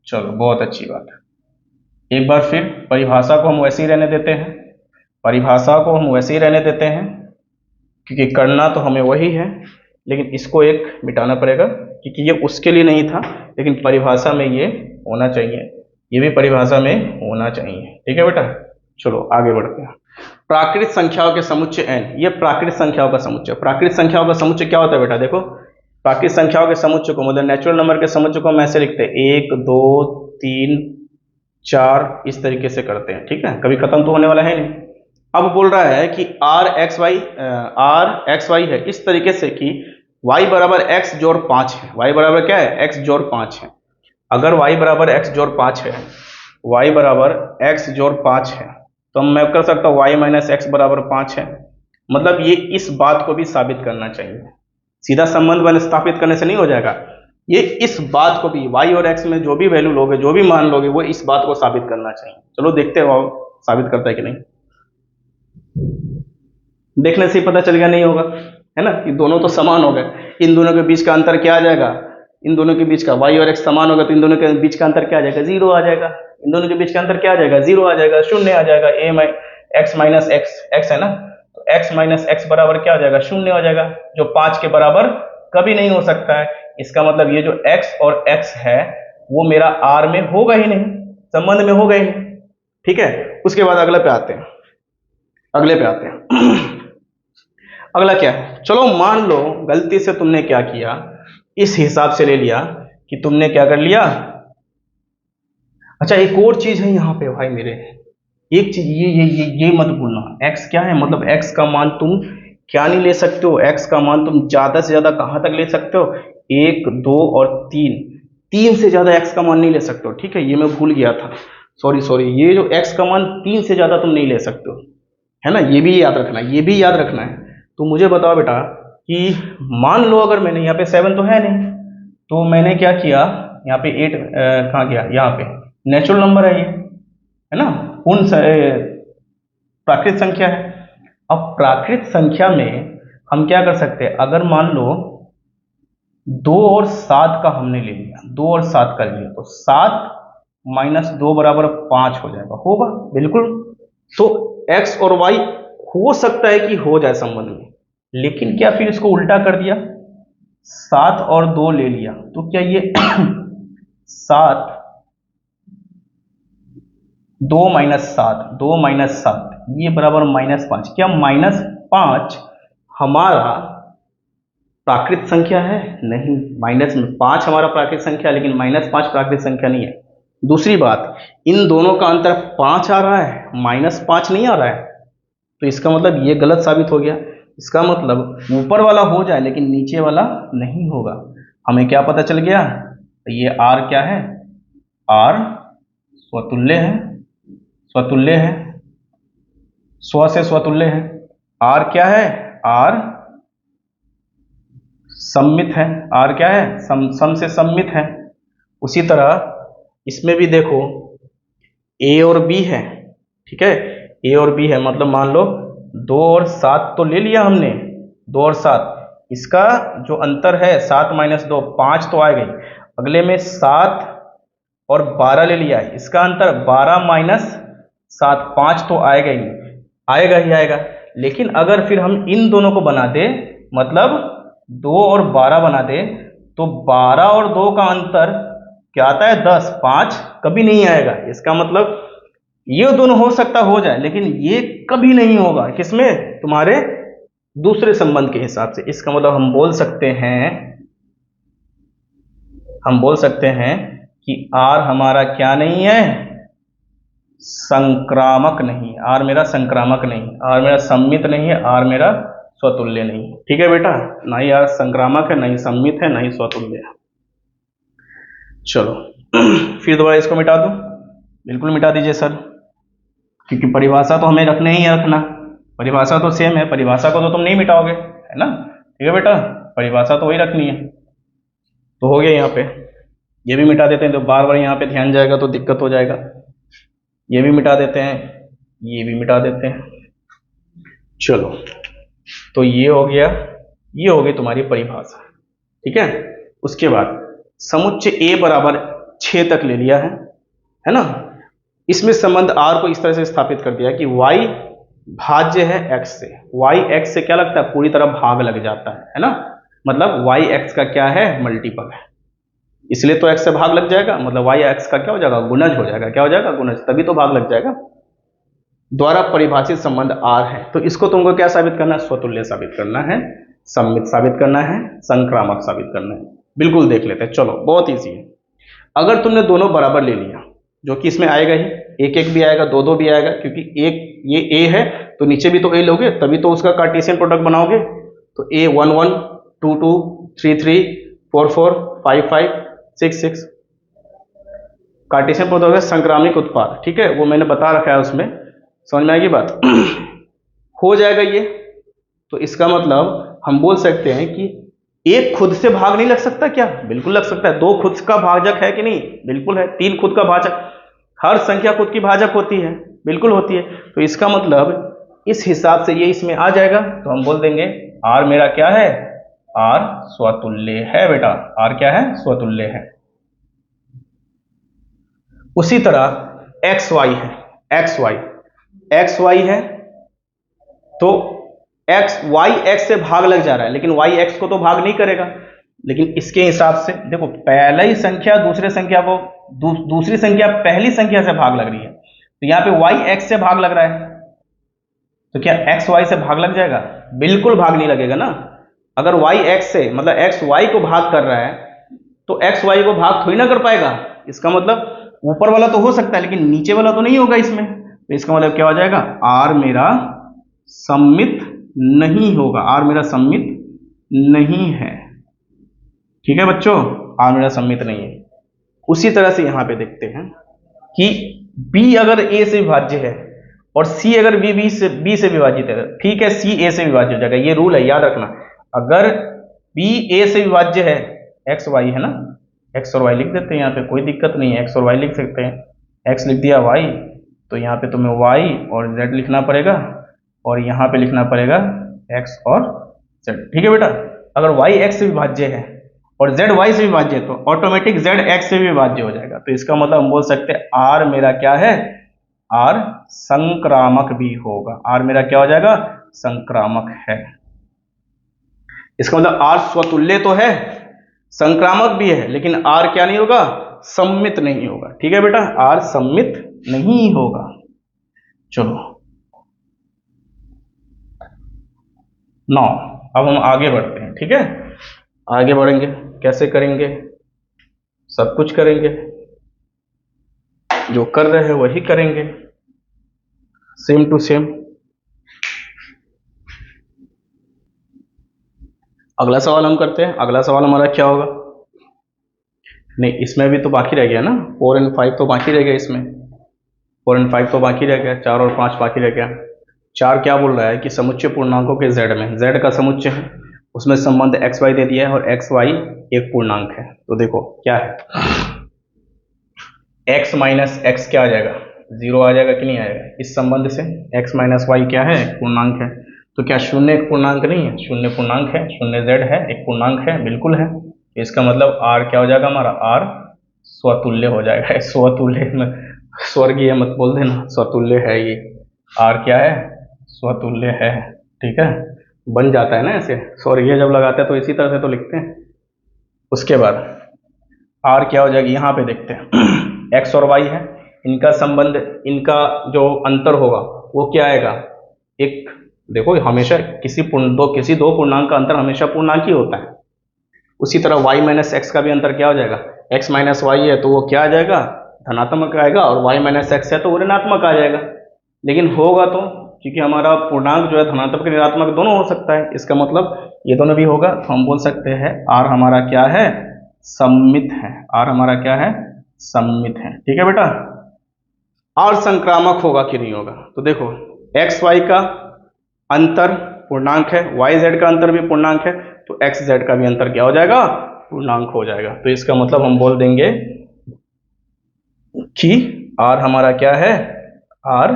चलो बहुत अच्छी बात है। एक बार फिर परिभाषा को हम वैसे ही रहने देते हैं, परिभाषा को हम वैसे ही रहने देते हैं, क्योंकि करना तो हमें वही है, लेकिन इसको एक मिटाना पड़ेगा क्योंकि ये उसके लिए नहीं था, लेकिन परिभाषा में ये होना चाहिए, ये भी परिभाषा में होना चाहिए, ठीक है बेटा। चलो आगे बढ़ते हैं। प्राकृत संख्याओं के समुच्चय n, ये प्राकृत संख्याओं का समुच्चय, प्राकृत संख्याओं का समुच्चय क्या होता है बेटा, देखो प्राकृत संख्याओं के समुच्चय को, मतलब नेचुरल नंबर के समुच्चय को हम ऐसे लिखते हैं 1 2 3 4, इस तरीके से करते हैं, ठीक है, कभी खत्म तो होने वाला है नहीं। अब बोल रहा है कि आर एक्स वाई है इस तरीके से कि y बराबर x जोड़ 5 है। y बराबर क्या है? x जोड़ 5 है। अगर y बराबर x जोड़ 5 है, y बराबर x जोड़ 5 है, तो मैं कर सकता हूँ y माइनस एक्स बराबर 5 है। मतलब ये इस बात को भी साबित करना चाहिए, सीधा संबंध बन स्थापित करने से नहीं हो जाएगा, ये इस बात को भी y और x में जो भी वैल्यू लोगे, जो भी मान लोगे, वो इस बात को साबित करना चाहिए। चलो देखते हैं वो साबित करता है कि नहीं। देखने से ही पता चल गया नहीं होगा, है ना, कि दोनों तो समान हो गए। इन दोनों के बीच का अंतर क्या आ जाएगा? इन दोनों के बीच का y और x समान होगा तो इन दोनों के बीच का अंतर क्या आ जाएगा? 0 आ जाएगा। इन दोनों के बीच का अंतर क्या आ जाएगा? 0 आ जाएगा, शून्य आ जाएगा। x माइनस एक्स है ना, तो x माइनस एक्स बराबर क्या हो जाएगा? शून्य हो जाएगा, जो 5 के बराबर कभी नहीं हो सकता है। इसका मतलब ये जो x और x है वो मेरा r में होगा ही नहीं, संबंध में होगा ही नहीं, ठीक है। उसके बाद अगले पे आते हैं, अगला क्या है? चलो मान लो गलती से तुमने क्या किया, इस हिसाब से ले लिया कि तुमने क्या कर लिया। अच्छा, एक और चीज है यहाँ पे भाई मेरे, एक चीज ये मत भूलना। x क्या है? मतलब x का मान तुम क्या नहीं ले सकते हो, x का मान तुम ज्यादा से ज्यादा कहां तक ले सकते हो? 1 2 और 3 से ज्यादा x का मान नहीं ले सकते हो, ठीक है। ये मैं भूल गया था, सॉरी। ये जो x का मान 3 से ज्यादा तुम नहीं ले सकते हो, है ना, ये भी याद रखना, ये भी याद रखना है। तो मुझे बताओ बेटा कि मान लो अगर मैंने यहाँ पे 7 तो है नहीं, तो मैंने क्या किया, यहाँ पे 8 कहाँ गया? यहाँ पे नेचुरल नंबर है ये, है ना, पूर्ण प्राकृत संख्या है। अब प्राकृत संख्या में हम क्या कर सकते हैं? अगर मान लो 2 और 7 का हमने ले लिया, 2 और 7 का लिया, तो 7 माइनस 2 बराबर 5 हो जाएगा, होगा बिल्कुल। तो x और y हो सकता है कि हो जाए संबंध में, लेकिन क्या फिर इसको उल्टा कर दिया, 7 और 2 ले लिया, तो क्या ये 7 2 माइनस 7 ये बराबर -5। क्या -5 हमारा प्राकृत संख्या है? नहीं, -5 हमारा प्राकृत संख्या है, लेकिन -5 प्राकृत संख्या नहीं है। दूसरी बात, इन दोनों का अंतर 5 आ रहा है, -5 नहीं आ रहा है, तो इसका मतलब ये गलत साबित हो गया। इसका मतलब ऊपर वाला हो जाए लेकिन नीचे वाला नहीं होगा। हमें क्या पता चल गया? तो ये r क्या है? r स्वतुल्य है, स्व से स्वतुल्य है। r क्या है? r सममित है। r क्या है? सम से सममित है। उसी तरह इसमें भी देखो a और b है, ठीक है, a और b है, मतलब मान लो 2 और 7 तो ले लिया हमने, 2 और 7, इसका जो अंतर है 7 माइनस 2 5 तो आ गई। अगले में 7 और 12 ले लिया है, इसका अंतर 12 माइनस 7 5 तो आएगा ही आएगा। लेकिन अगर फिर हम इन दोनों को बना दे, मतलब 2 और 12 बना दे, तो 12 और 2 का अंतर क्या आता है? 10, 5 कभी नहीं आएगा। इसका मतलब ये दोनों हो सकता हो जाए, लेकिन ये कभी नहीं होगा। किसमें? तुम्हारे दूसरे संबंध के हिसाब से। इसका मतलब हम बोल सकते हैं कि r हमारा क्या नहीं है? संक्रामक नहीं। r मेरा संक्रामक नहीं, r मेरा सम्मित नहीं है, r मेरा स्वतुल्य नहीं, ठीक है बेटा। ना ही r संक्रामक है, ना ही सम्मित है, ना ही स्वतुल्य है। चलो फिर दोबारा इसको मिटा दो, बिल्कुल मिटा दीजिए सर, क्योंकि परिभाषा तो हमें रखना ही है, रखना, परिभाषा तो सेम है, परिभाषा को तो तुम नहीं मिटाओगे, है ना, ठीक है बेटा, परिभाषा तो वही रखनी है। तो हो गया यहाँ पे, ये भी मिटा देते हैं, तो बार बार यहाँ पे ध्यान जाएगा तो दिक्कत हो जाएगा। ये भी मिटा देते हैं, ये भी मिटा देते हैं। चलो, तो ये हो गया, ये हो गई तुम्हारी परिभाषा, ठीक है। उसके बाद समुच्चय a बराबर 6 तक ले लिया है ना। इसमें संबंध r को इस तरह से स्थापित कर दिया कि y भाज्य है x से, y x से क्या लगता है? पूरी तरह भाग लग जाता है ना, मतलब y x का क्या है? मल्टीपल है, इसलिए तो x से भाग लग जाएगा, मतलब y x का क्या हो जाएगा? गुणज हो जाएगा। क्या हो जाएगा? गुणज, तभी तो भाग लग जाएगा। द्वारा परिभाषित संबंध r है, तो इसको तुमको क्या साबित करना है? स्वतुल्य साबित करना है। सम्मित साबित करना है, संक्रामक साबित करना है। बिल्कुल देख लेते हैं, चलो बहुत ईजी है। अगर तुमने दोनों बराबर ले लिया, जो कि इसमें आएगा ही, एक एक भी आएगा, दो दो भी आएगा, क्योंकि एक ये ए है तो नीचे भी तो ए लोगे, तभी तो उसका कार्टेशियन प्रोडक्ट बनाओगे। तो ए 1 1 2 2 3 3 4 4 5 5 6 6 कार्टेशियन प्रोडक्ट है संक्रामक उत्पाद, ठीक है, वो मैंने बता रखा है उसमें, समझ में आएगी बात। हो जाएगा ये। तो इसका मतलब हम बोल सकते हैं कि एक खुद से भाग नहीं लग सकता क्या? बिल्कुल लग सकता है। दो खुद का भाजक है कि नहीं? बिल्कुल है। तीन खुद का भाजक, हर संख्या खुद की भाजक होती है, बिल्कुल होती है। तो इसका मतलब इस हिसाब से ये इसमें आ जाएगा। तो हम बोल देंगे आर मेरा क्या है? आर स्वतुल्य है बेटा। आर क्या है? स्वतुल्य है। उसी तरह एक्स वाई है, एक्स वाई है, तो एक्स वाई एक्स से भाग लग जा रहा है, लेकिन वाई एक्स को तो भाग नहीं करेगा। लेकिन इसके हिसाब से देखो, पहली संख्या दूसरी संख्या को, दूसरी संख्या पहली संख्या से भाग लग रही है, तो यहां पे वाई एक्स से भाग लग रहा है, तो क्या एक्स वाई से भाग लग जाएगा? बिल्कुल भाग नहीं लगेगा ना। अगर वाई एक्स से मतलब एक्स वाई को भाग कर रहा है, तो एक्स वाई को भाग थोड़ी ना कर पाएगा। इसका मतलब ऊपर वाला तो हो सकता है, लेकिन नीचे वाला तो नहीं होगा इसमें। तो इसका मतलब क्या हो जाएगा? आर मेरा सम्मित नहीं होगा, आर मेरा सम्मित नहीं है। ठीक है बच्चों, आर मेरा सम्मित नहीं है। उसी तरह से यहां पे देखते हैं कि बी अगर ए से विभाज्य है और सी अगर बी से विभाजित है, ठीक है, सी ए से विभाज्य हो जाएगा। ये रूल है, याद रखना। अगर बी ए से विभाज्य है, एक्स वाई है ना, एक्स और वाई लिख देते हैं यहाँ पे, कोई दिक्कत नहीं है, एक्स और वाई लिख सकते हैं। एक्स लिख दिया, वाई, तो यहाँ पे तुम्हें वाई और जेड लिखना पड़ेगा, और यहाँ पे लिखना पड़ेगा एक्स और जेड। ठीक है बेटा। अगर वाई एक्स से विभाज्य है और जेड वाई से विभाज्य है, तो ऑटोमेटिक जेड एक्स से भी विभाज्य हो जाएगा। तो इसका मतलब हम बोल सकते हैं आर मेरा क्या है? आर संक्रामक भी होगा। आर मेरा क्या हो जाएगा? संक्रामक है। इसका मतलब आर स्वतुल्य तो है, संक्रामक भी है, लेकिन आर क्या नहीं होगा? सम्मित नहीं होगा। ठीक है बेटा, आर सम्मित नहीं होगा। चलो नौ, अब हम आगे बढ़ते हैं। ठीक है, आगे बढ़ेंगे, कैसे करेंगे? सब कुछ करेंगे, जो कर रहे हैं वही करेंगे, सेम टू सेम। अगला सवाल हम करते हैं। अगला सवाल हमारा क्या होगा? नहीं, इसमें भी तो बाकी रह गया ना, 4 और 5 तो बाकी रह गया इसमें, 4 और 5 तो बाकी रह गया, 4 और 5 बाकी रह गया। 4 क्या बोल रहा है कि समुच्चय पूर्णांकों के z में, z का समुच्चय है, उसमें संबंध एक्स वाई दे दिया है, और एक्स वाई एक पूर्णांक है। तो देखो क्या है, x माइनस एक्स क्या आ जाएगा? 0 आ जाएगा कि नहीं आएगा? इस संबंध से x माइनस वाई क्या है? पूर्णांक है। तो क्या शून्य एक पूर्णांक नहीं है? शून्य पूर्णांक है, शून्य z है, एक पूर्णांक है, बिल्कुल है। इसका मतलब r क्या हो जाएगा हमारा? r स्वतुल्य हो जाएगा। स्वतुल्य में स्वर्गीय मत बोल देना, स्वतुल्य है ये। r क्या है? स्वतुल्य है। ठीक है, बन जाता है ना ऐसे, स्वर्गीय जब लगाते हैं तो इसी तरह से तो लिखते हैं। उसके बाद r क्या हो जाएगी? यहाँ पे देखते हैं x और y है, इनका संबंध, इनका जो अंतर होगा वो क्या आएगा? एक, देखो हमेशा किसी दो पूर्णांक का अंतर हमेशा पूर्णांक ही होता है। उसी तरह y माइनस एक्स का भी अंतर क्या हो जाएगा? x माइनस वाई है तो वो क्या आ जाएगा? धनात्मक आएगा, और y माइनस एक्स है तो वो ऋणात्मक आ जाएगा। लेकिन होगा तो, क्योंकि हमारा पूर्णांक जो है धनात्मक ऋणात्मक दोनों हो सकता है, इसका मतलब ये दोनों भी होगा। तो हम बोल सकते हैं r हमारा क्या है? सम्मित है। r हमारा क्या है? सम्मित है। ठीक है बेटा। r संक्रामक होगा कि नहीं होगा? तो देखो एक्स वाई का अंतर पूर्णांक है, वाई जेड का अंतर भी पूर्णांक है, तो एक्स जेड का भी अंतर क्या हो जाएगा? पूर्णांक हो जाएगा। तो इसका मतलब हम बोल देंगे कि r हमारा क्या है? r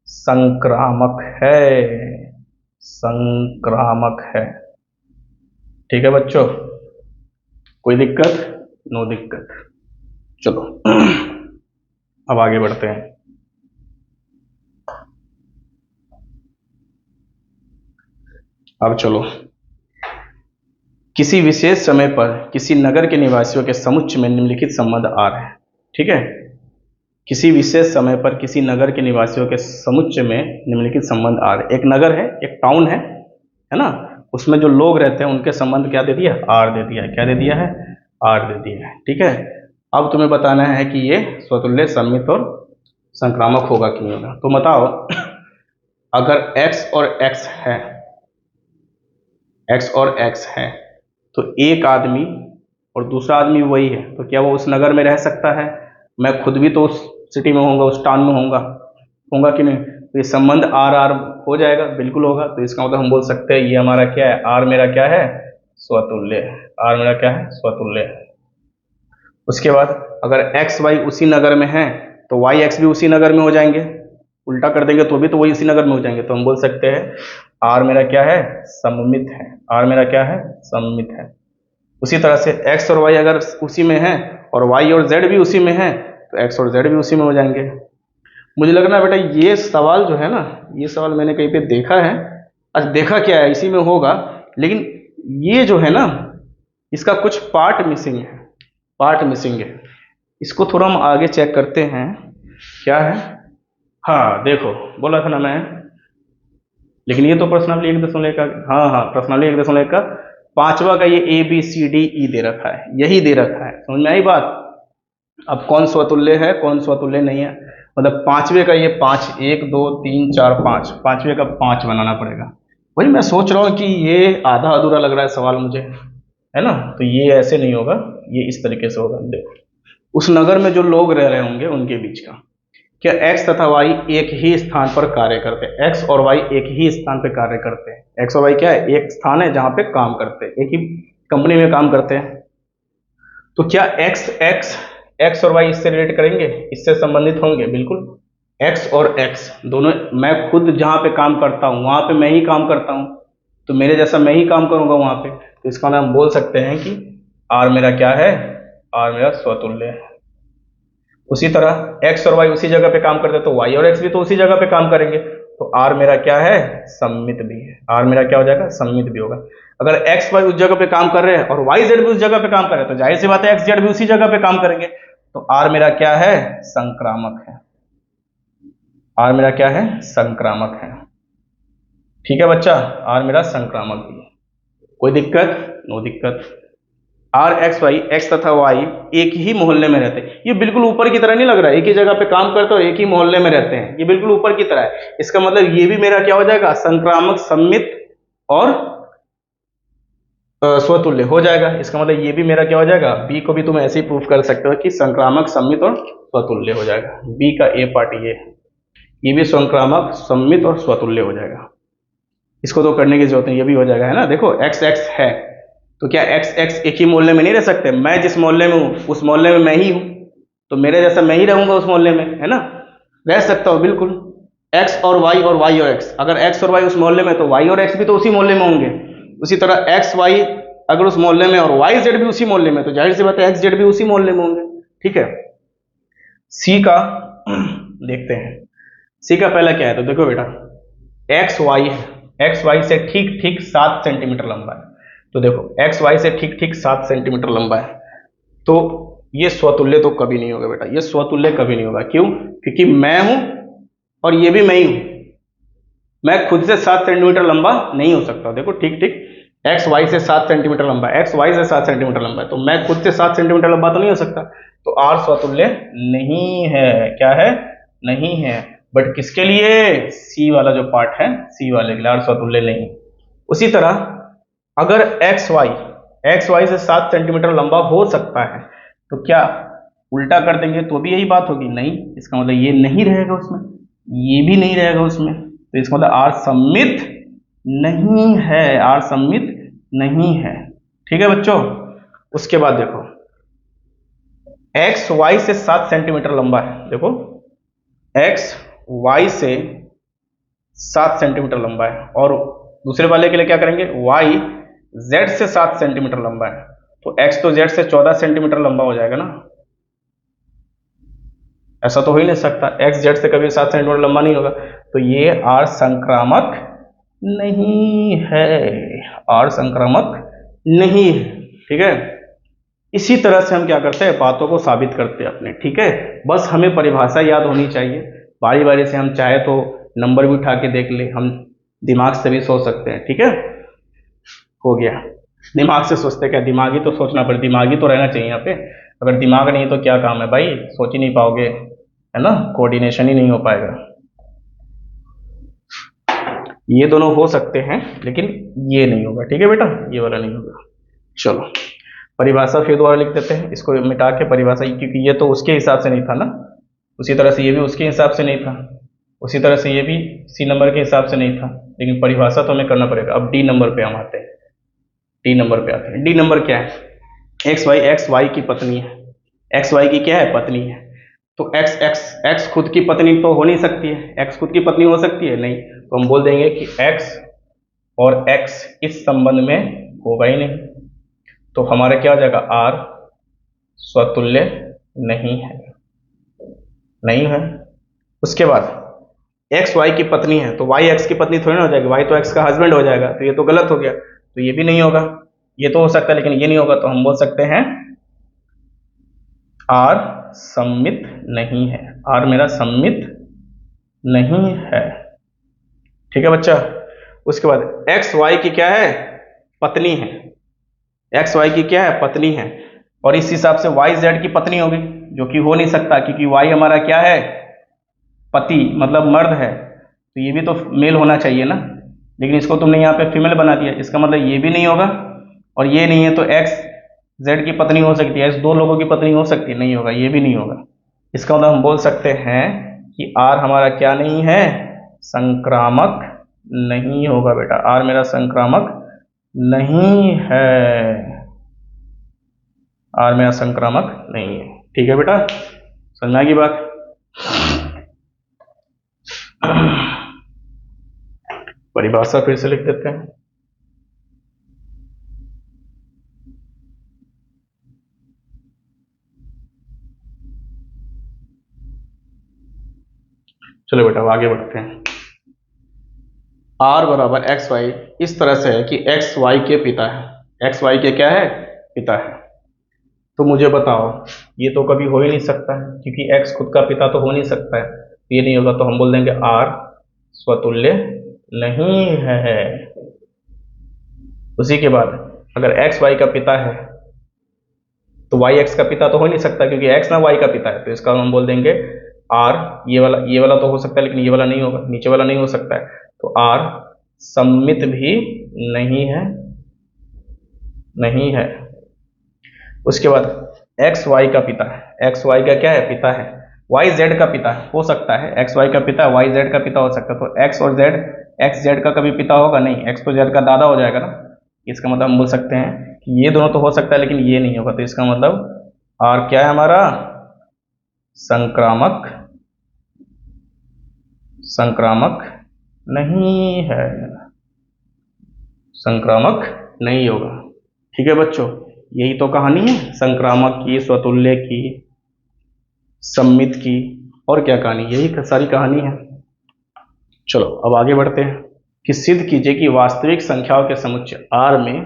संक्रामक है, संक्रामक है। ठीक है बच्चों, कोई दिक्कत? नो दिक्कत। चलो अब आगे बढ़ते हैं। अब चलो, किसी विशेष समय पर किसी नगर के निवासियों के समुच्चय में निम्नलिखित संबंध आ रहे हैं। ठीक है, किसी विशेष समय पर किसी नगर के निवासियों के समुच्चय में निम्नलिखित संबंध आ रहे हैं। एक नगर है, एक टाउन है ना, उसमें जो लोग रहते हैं उनके संबंध क्या दे दिया, आर दे दिया है। क्या दे दिया है, आर दे दिया है। ठीक है, अब तुम्हें बताना है कि ये स्वतुल्य, सममित और संक्रामक होगा कि नहीं होगा। तो बताओ, अगर x और x है, x और x है, तो एक आदमी और दूसरा आदमी वही है, तो क्या वो उस नगर में रह सकता है? मैं खुद भी तो उस सिटी में होऊंगा, उस टाउन में होऊंगा कि नहीं? तो ये संबंध आर आर हो जाएगा, बिल्कुल होगा। तो इसका मतलब हम बोल सकते हैं ये हमारा क्या है, आर मेरा क्या है, स्वतुल्य है। आर मेरा क्या है, स्वतुल्य है। उसके बाद अगर एक्स वाई उसी नगर में है तो वाई एक्स भी उसी नगर में हो जाएंगे, उल्टा कर देंगे तो भी तो वही उसी नगर में हो जाएंगे। तो हम बोल सकते हैं आर मेरा क्या है, सममित है। आर मेरा क्या है, सममित है। उसी तरह से एक्स और वाई अगर उसी में है और वाई और जेड भी उसी में है तो एक्स और जेड भी उसी में हो जाएंगे। मुझे लग रहा है बेटा ये सवाल जो है ना, ये सवाल मैंने कहीं पे देखा है। अच्छा, देखा क्या है, इसी में होगा, लेकिन ये जो है ना, इसका कुछ पार्ट मिसिंग है, पार्ट मिसिंग है। इसको थोड़ा हम आगे चेक करते हैं क्या है। हाँ देखो, बोला था ना मैं, लेकिन ये तो प्रश्नावली 1.1 का, हाँ प्रश्नावली 1.1 का 5वां का ये A B C D E दे रखा है, यही दे रखा है। समझ में आई बात? अब कौन स्वतुल्य है कौन स्वतुल्य नहीं है, मतलब 5वें का ये 5, 1 2 3 4 5, 5वें का 5 बनाना पड़ेगा। वही मैं सोच रहा हूँ कि ये आधा अधूरा लग रहा है सवाल मुझे, है ना? तो ये ऐसे नहीं होगा, ये इस तरीके से होगा। देखो, उस नगर में जो लोग रह रहे होंगे उनके बीच का, क्या x तथा y एक ही स्थान पर कार्य करते हैं? x और y एक ही स्थान पर कार्य करते हैं। x और y क्या है, एक स्थान है जहां पे काम करते हैं, एक ही कंपनी में काम करते हैं। तो क्या x और y इससे रिलेट करेंगे, इससे संबंधित होंगे? बिल्कुल। x और x दोनों, मैं खुद जहां पे काम करता हूं वहां पे मैं ही काम करता हूं, तो मेरे जैसा मैं ही काम करूंगा वहां पे। तो इसका नाम बोल सकते हैं कि r मेरा क्या है, r मेरा स्वतुल्य है। उसी तरह x और y उसी जगह पे काम करते हैं तो y और x भी तो उसी जगह पे काम करेंगे, तो r मेरा क्या है, सममित भी है। r मेरा क्या हो जाएगा, सममित भी होगा। अगर x y उस जगह पे काम कर रहे हैं और y z भी उस जगह पे काम कर रहे हैं तो जाहिर सी बात है x z भी उसी जगह पे काम करेंगे, तो r मेरा क्या है, संक्रामक है। r मेरा क्या है, संक्रामक है। ठीक है बच्चा, r मेरा संक्रामक भी है। कोई दिक्कत? नो दिक्कत। आर एक्स वाई, एक्स तथा वाई एक ही मोहल्ले में रहते हैं। ये बिल्कुल ऊपर की तरह नहीं लग रहा है, एक ही जगह पे काम करते और एक ही मोहल्ले में रहते हैं, ये बिल्कुल ऊपर की तरह है। इसका मतलब ये भी मेरा क्या हो जाएगा, संक्रामक, सम्मित और स्वतुल्य हो जाएगा। इसका मतलब ये भी मेरा क्या हो जाएगा, बी को भी तुम ऐसे ही प्रूफ कर सकते हो कि संक्रामक, सम्मित और स्वतुल्य हो जाएगा। बी का ए पार्ट ये भी संक्रामक, सम्मित और स्वतुल्य हो जाएगा। इसको तो करने की जरूरत नहीं, ये भी हो जाएगा, है ना? देखो एक्स एक्स है तो क्या एक्स एक्स एक ही मोहल्ले में नहीं रह सकते? मैं जिस मोहल्ले में हूँ उस मोहल्ले में मैं ही हूँ, तो मेरे जैसा मैं ही रहूंगा उस मोहल्ले में, है ना? रह सकता हूँ बिल्कुल। एक्स और वाई और वाई और एक्स, अगर एक्स और वाई उस मोहल्ले में तो वाई और एक्स भी तो उसी मोहल्ले में होंगे। उसी तरह एक्स वाई अगर उस मोहल्ले में और वाई जेड भी उसी मोहल्ले में, तो जाहिर सी बात है एक्स जेड भी उसी मोहल्ले में होंगे। ठीक है, सी का देखते हैं। सी का पहला क्या है, तो देखो बेटा, एक्स वाई है, एक्स वाई से ठीक ठीक 7 सेंटीमीटर लंबा है। तो देखो एक्स वाई से ठीक ठीक 7 सेंटीमीटर लंबा है, तो ये स्वतुल्य तो कभी नहीं होगा बेटा, ये स्वतुल्य कभी नहीं होगा। क्यों? क्योंकि मैं हूं और ये भी मैं ही हूं, मैं खुद से 7 सेंटीमीटर लंबा नहीं हो सकता। देखो ठीक ठीक एक्स वाई से 7 सेंटीमीटर लंबा है, एक्स वाई से 7 सेंटीमीटर लंबा है, तो मैं खुद से 7 सेंटीमीटर लंबा तो नहीं हो सकता, तो आर स्वतुल्य नहीं है। क्या है, नहीं है। बट किसके लिए, सी वाला जो पार्ट है, सी वाले के लिए आर स्वतुल्य नहीं। उसी तरह अगर एक्स वाई से 7 सेंटीमीटर लंबा हो सकता है, तो क्या उल्टा कर देंगे तो भी यही बात होगी? नहीं, इसका मतलब ये नहीं रहेगा उसमें, ये भी नहीं रहेगा उसमें, तो इसका मतलब आर सम्मित नहीं है, आर सम्मित नहीं है। ठीक है बच्चों। उसके बाद देखो एक्स वाई से 7 सेंटीमीटर लंबा है, देखो एक्स वाई से 7 सेंटीमीटर लंबा है, और दूसरे वाले के लिए क्या करेंगे, वाई जेड से 7 सेंटीमीटर लंबा है, तो एक्स तो जेड से 14 सेंटीमीटर लंबा हो जाएगा ना। ऐसा तो हो ही नहीं सकता, एक्स जेड से कभी 7 सेंटीमीटर लंबा नहीं होगा, तो ये आर संक्रामक नहीं है, आर संक्रामक नहीं है। ठीक है, इसी तरह से हम क्या करते हैं, बातों को साबित करते हैं अपने। ठीक है, बस हमें परिभाषा याद होनी चाहिए, बारी बारी से हम चाहे तो नंबर भी उठा के देख ले, हम दिमाग से भी सोच सकते हैं। ठीक है, हो गया। दिमाग से सोचते क्या, दिमागी तो सोचना पड़े, दिमागी तो रहना चाहिए यहाँ पे। अगर दिमाग नहीं है तो क्या काम है भाई, सोच ही नहीं पाओगे, है ना, कोऑर्डिनेशन ही नहीं हो पाएगा। ये दोनों हो सकते हैं लेकिन ये नहीं होगा, ठीक है बेटा, ये वाला नहीं होगा। चलो परिभाषा फिर दोबारा लिख देते हैं, इसको मिटा के परिभाषा, क्योंकि ये तो उसके हिसाब से नहीं था ना, उसी तरह से ये भी उसके हिसाब से नहीं था, उसी तरह से ये भी सी नंबर के हिसाब से नहीं था, लेकिन परिभाषा तो हमें करना पड़ेगा। अब डी नंबर पे हम आते हैं, डी नंबर पे आते हैं। डी नंबर क्या है, एक्स वाई की पत्नी है, एक्स वाई की क्या है, पत्नी है। तो एक्स एक्स एक्स खुद की पत्नी तो हो नहीं सकती है, एक्स खुद की पत्नी हो सकती है नहीं, तो हम बोल देंगे कि एक्स और एक्स इस संबंध में होगा ही नहीं, तो हमारा क्या हो जाएगा, आर स्वतुल्य नहीं है, नहीं है। उसके बाद एक्स वाई की पत्नी है, तो वाई एक्स की पत्नी थोड़ी ना हो जाएगी, वाई तो एक्स का हस्बैंड हो जाएगा, तो ये तो गलत हो गया, तो ये भी नहीं होगा। ये तो हो सकता है लेकिन ये नहीं होगा, तो हम बोल सकते हैं आर सम्मित नहीं है, आर मेरा सम्मित नहीं है, ठीक है बच्चा। उसके बाद एक्स वाई की क्या है, पत्नी है, एक्स वाई की क्या है, पत्नी है, और इस हिसाब से वाई जेड की पत्नी होगी, जो कि हो नहीं सकता, क्योंकि वाई हमारा क्या है, पति, मतलब मर्द है, तो ये भी तो मेल होना चाहिए ना, लेकिन इसको तुमने यहाँ पे फीमेल बना दिया, इसका मतलब ये भी नहीं होगा, और ये नहीं है, तो एक्स जेड की पत्नी हो सकती है, एक्स दो लोगों की पत्नी हो सकती है, नहीं होगा, ये भी नहीं होगा। इसका मतलब हम बोल सकते हैं कि आर हमारा क्या नहीं है, संक्रामक नहीं होगा बेटा, आर मेरा संक्रामक नहीं है, आर मेरा संक्रामक नहीं है, ठीक है बेटा, समझना की बात। परिभाषा फिर से लिख देते हैं, चलो बेटा आगे बढ़ते हैं। आर बराबर एक्स वाई इस तरह से है कि एक्स वाई के पिता है, एक्स वाई के क्या है, पिता है। तो मुझे बताओ, ये तो कभी हो ही नहीं सकता है, क्योंकि एक्स खुद का पिता तो हो नहीं सकता है, ये नहीं होगा, तो हम बोल देंगे आर स्वतुल्य नहीं है। उसी के बाद अगर एक्स वाई का पिता है तो वाई एक्स का पिता तो हो नहीं सकता, क्योंकि एक्स ना वाई का पिता है, तो इसका हम बोल देंगे आर, ये वाला तो हो सकता है लेकिन ये वाला नहीं होगा, नीचे वाला नहीं हो सकता है, तो आर सम्मित भी नहीं है, नहीं है। उसके बाद एक्स वाई का पिता है, एक्स वाई का क्या है, पिता है, वाई जेड का पिता हो सकता है, एक्स वाई का पिता वाई जेड का पिता हो सकता है, तो एक्स और जेड, एक्स जेड का कभी पिता होगा नहीं, एक्स तो जेड का दादा हो जाएगा ना, इसका मतलब हम बोल सकते हैं कि ये दोनों तो हो सकता है लेकिन ये नहीं होगा, तो इसका मतलब आर क्या है हमारा, संक्रामक, संक्रामक नहीं है, संक्रामक नहीं होगा, ठीक है बच्चों। यही तो कहानी है संक्रामक की, स्वतुल्य की, सम्मित की, और क्या कहानी, यही सारी कहानी है। चलो अब आगे बढ़ते हैं कि सिद्ध कीजिए कि वास्तविक संख्याओं के समुच्चय आर में,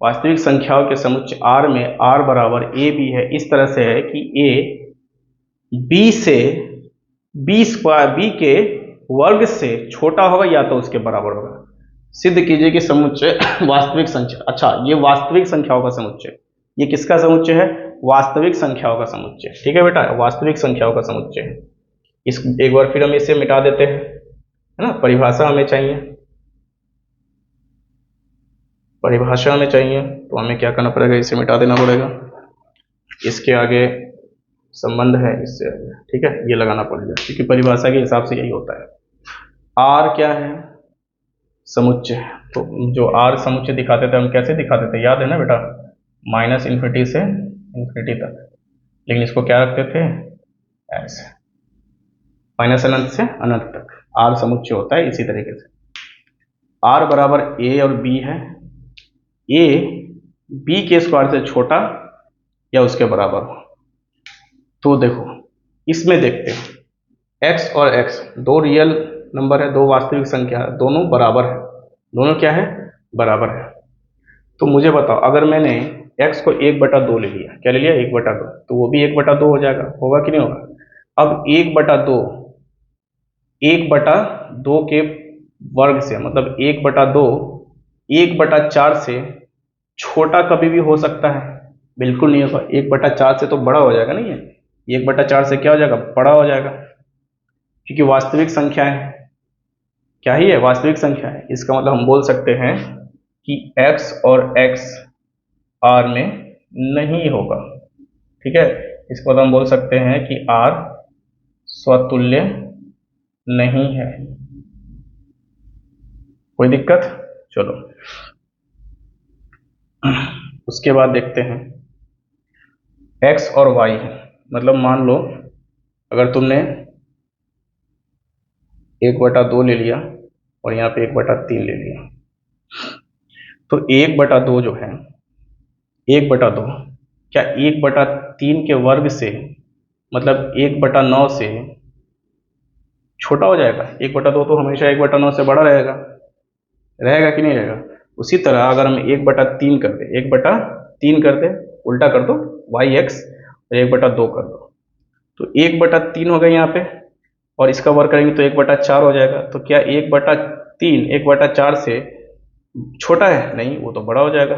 वास्तविक संख्याओं के समुच्चय आर में आर बराबर ए बी है, इस तरह से है कि ए बी से बी स्क्वायर, बी के वर्ग से छोटा होगा या तो उसके बराबर होगा। सिद्ध कीजिए कि समुच्चय वास्तविक संख्या, अच्छा ये वास्तविक संख्याओं का समुच्चय, ये किसका समुच्चय है, वास्तविक संख्याओं का समुच्चय, ठीक है बेटा, वास्तविक संख्याओं का समुच्चय। इस एक बार फिर हम इसे मिटा देते हैं, है ना, परिभाषा हमें चाहिए, परिभाषा हमें चाहिए, तो हमें क्या करना पड़ेगा, इसे मिटा देना पड़ेगा, इसके आगे संबंध है इससे आगे, ठीक है, ये लगाना पड़ेगा, क्योंकि परिभाषा के हिसाब से यही होता है। आर क्या है, समुच्चय, तो जो आर समुच्चय दिखाते थे हम कैसे दिखाते थे, याद है ना बेटा, माइनस इन्फिनिटी से इन्फिनिटी तक, लेकिन इसको क्या रखते थे, ऐसे माइनस अनंत से अनंत तक आर समुच्चय होता है। इसी तरीके से आर बराबर ए और बी है, ए बी के स्क्वायर से छोटा या उसके बराबर हो, तो देखो इसमें देखते हैं एक्स और एक्स दो रियल नंबर है, दो वास्तविक संख्या है, दोनों बराबर है, दोनों क्या है, बराबर है। तो मुझे बताओ अगर मैंने x को 1/2 ले लिया, क्या ले लिया, 1/2, तो वो भी 1/2 हो जाएगा, होगा कि नहीं होगा। अब 1/2, 1/2 के वर्ग से, मतलब 1/2 1/4 से छोटा कभी भी हो सकता है? बिल्कुल नहीं होगा। 1/4 से तो बड़ा हो जाएगा नहीं है, 1/4 से क्या हो जाएगा? बड़ा हो जाएगा, क्योंकि वास्तविक संख्या है। क्या ही है? वास्तविक संख्या है। इसका मतलब हम बोल सकते हैं कि x और x r में नहीं होगा। ठीक है, इसका मतलब हम बोल सकते हैं कि r स्वतुल्य नहीं है। कोई दिक्कत? चलो उसके बाद देखते हैं x और y है। मतलब मान लो अगर तुमने 1/2 ले लिया और यहाँ पे 1/3 ले लिया, तो 1/2 जो है, 1/2 क्या 1/3 के वर्ग से मतलब 1/9 से छोटा हो जाएगा? 1/2 तो हमेशा 1/9 से बड़ा रहेगा, रहेगा कि नहीं रहेगा? उसी तरह अगर हम 1/3 कर दे, 1/3 कर दे, उल्टा कर दो yx और 1/2 कर दो, तो 1/3 होगा यहाँ पे, और इसका वर्ग करेंगे तो 1/4 हो जाएगा। तो क्या 1/3 1/4 से छोटा है? नहीं, वो तो बड़ा हो जाएगा।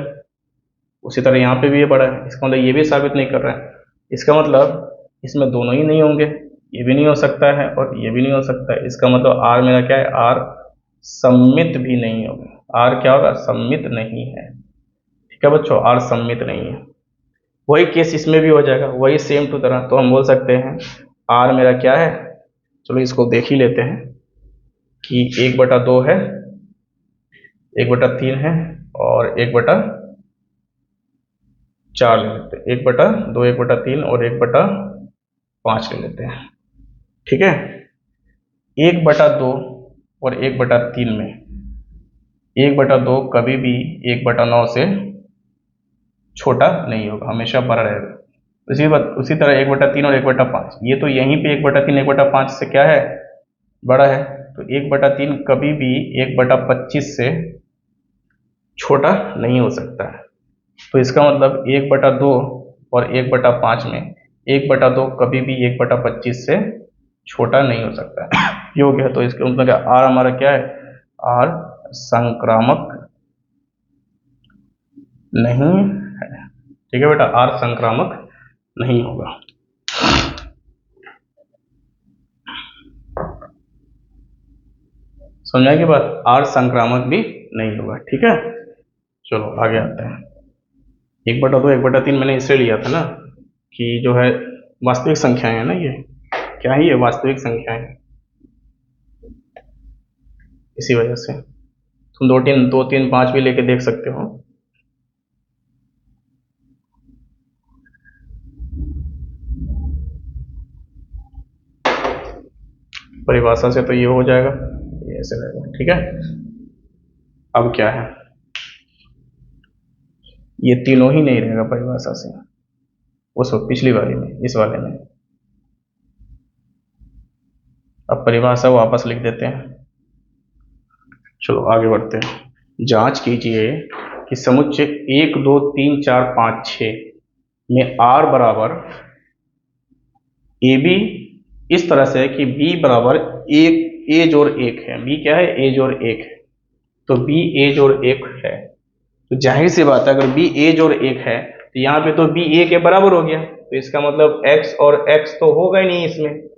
उसी तरह यहाँ पे भी ये बड़ा है। इसका मतलब ये भी साबित नहीं कर रहा है। इसका मतलब इसमें दोनों ही नहीं होंगे, ये भी नहीं हो सकता है और ये भी नहीं हो सकता है। इसका मतलब आर मेरा क्या है? आर सममित भी नहीं होगा। आर क्या होगा? सममित नहीं है। ठीक है बच्चों, आर सममित नहीं है। वही केस इसमें भी हो जाएगा, वही सेम टू तरह। तो हम बोल सकते हैं आर मेरा क्या है? चलो इसको देख ही लेते हैं कि 1/2 है, 1/3 है और 1/4 ले लेते हैं। 1/2, 1/3 और 1/5 ले लेते हैं। ठीक है, 1/2 और 1/3 में 1/2 कभी भी 1/9 से छोटा नहीं होगा, हमेशा बड़ा रहेगा। उसी तरह 1/3 और 1/5, ये तो यहीं पे 1/3 1/5 से क्या है? बड़ा है। तो 1/3 कभी भी 1/25 से छोटा नहीं हो सकता है। तो इसका मतलब 1/2 और 1/5 में 1/2 कभी भी 1/25 से छोटा नहीं हो सकता है। ये हो गया। तो इसका मतलब क्या? आर हमारा क्या है? आर संक्रामक नहीं है। ठीक है बेटा, आर संक्रामक नहीं होगा। समझा की बात? आर संक्रामक भी नहीं होगा। ठीक है, चलो आगे आते हैं। 1/2 1/3 मैंने इससे लिया था ना कि जो है वास्तविक संख्याएं है ना, ये क्या ही है? वास्तविक संख्याएं। इसी वजह से तुम 2 3 5 भी लेके देख सकते हो। परिभाषा से तो ये हो जाएगा, ये ऐसे रहेगा। ठीक है, अब क्या है? ये तीनों ही नहीं रहेगा परिभाषा से, उस पिछली वाली में, इस वाले में। अब परिभाषा वापस लिख देते हैं। चलो आगे बढ़ते हैं। जांच कीजिए कि समुच्चय 1 2 3 4 5 6 में आर बराबर ए बी इस तरह से है कि बी बराबर एक ए जोड़ 1 है। बी क्या है? ए जोड़ 1 है। तो बी ए जोड़ 1 है, तो जाहिर सी बात है अगर बी ए जोड़ 1 है तो यहाँ पे तो बी ए के बराबर हो गया। तो इसका मतलब x और x तो होगा ही नहीं इसमें,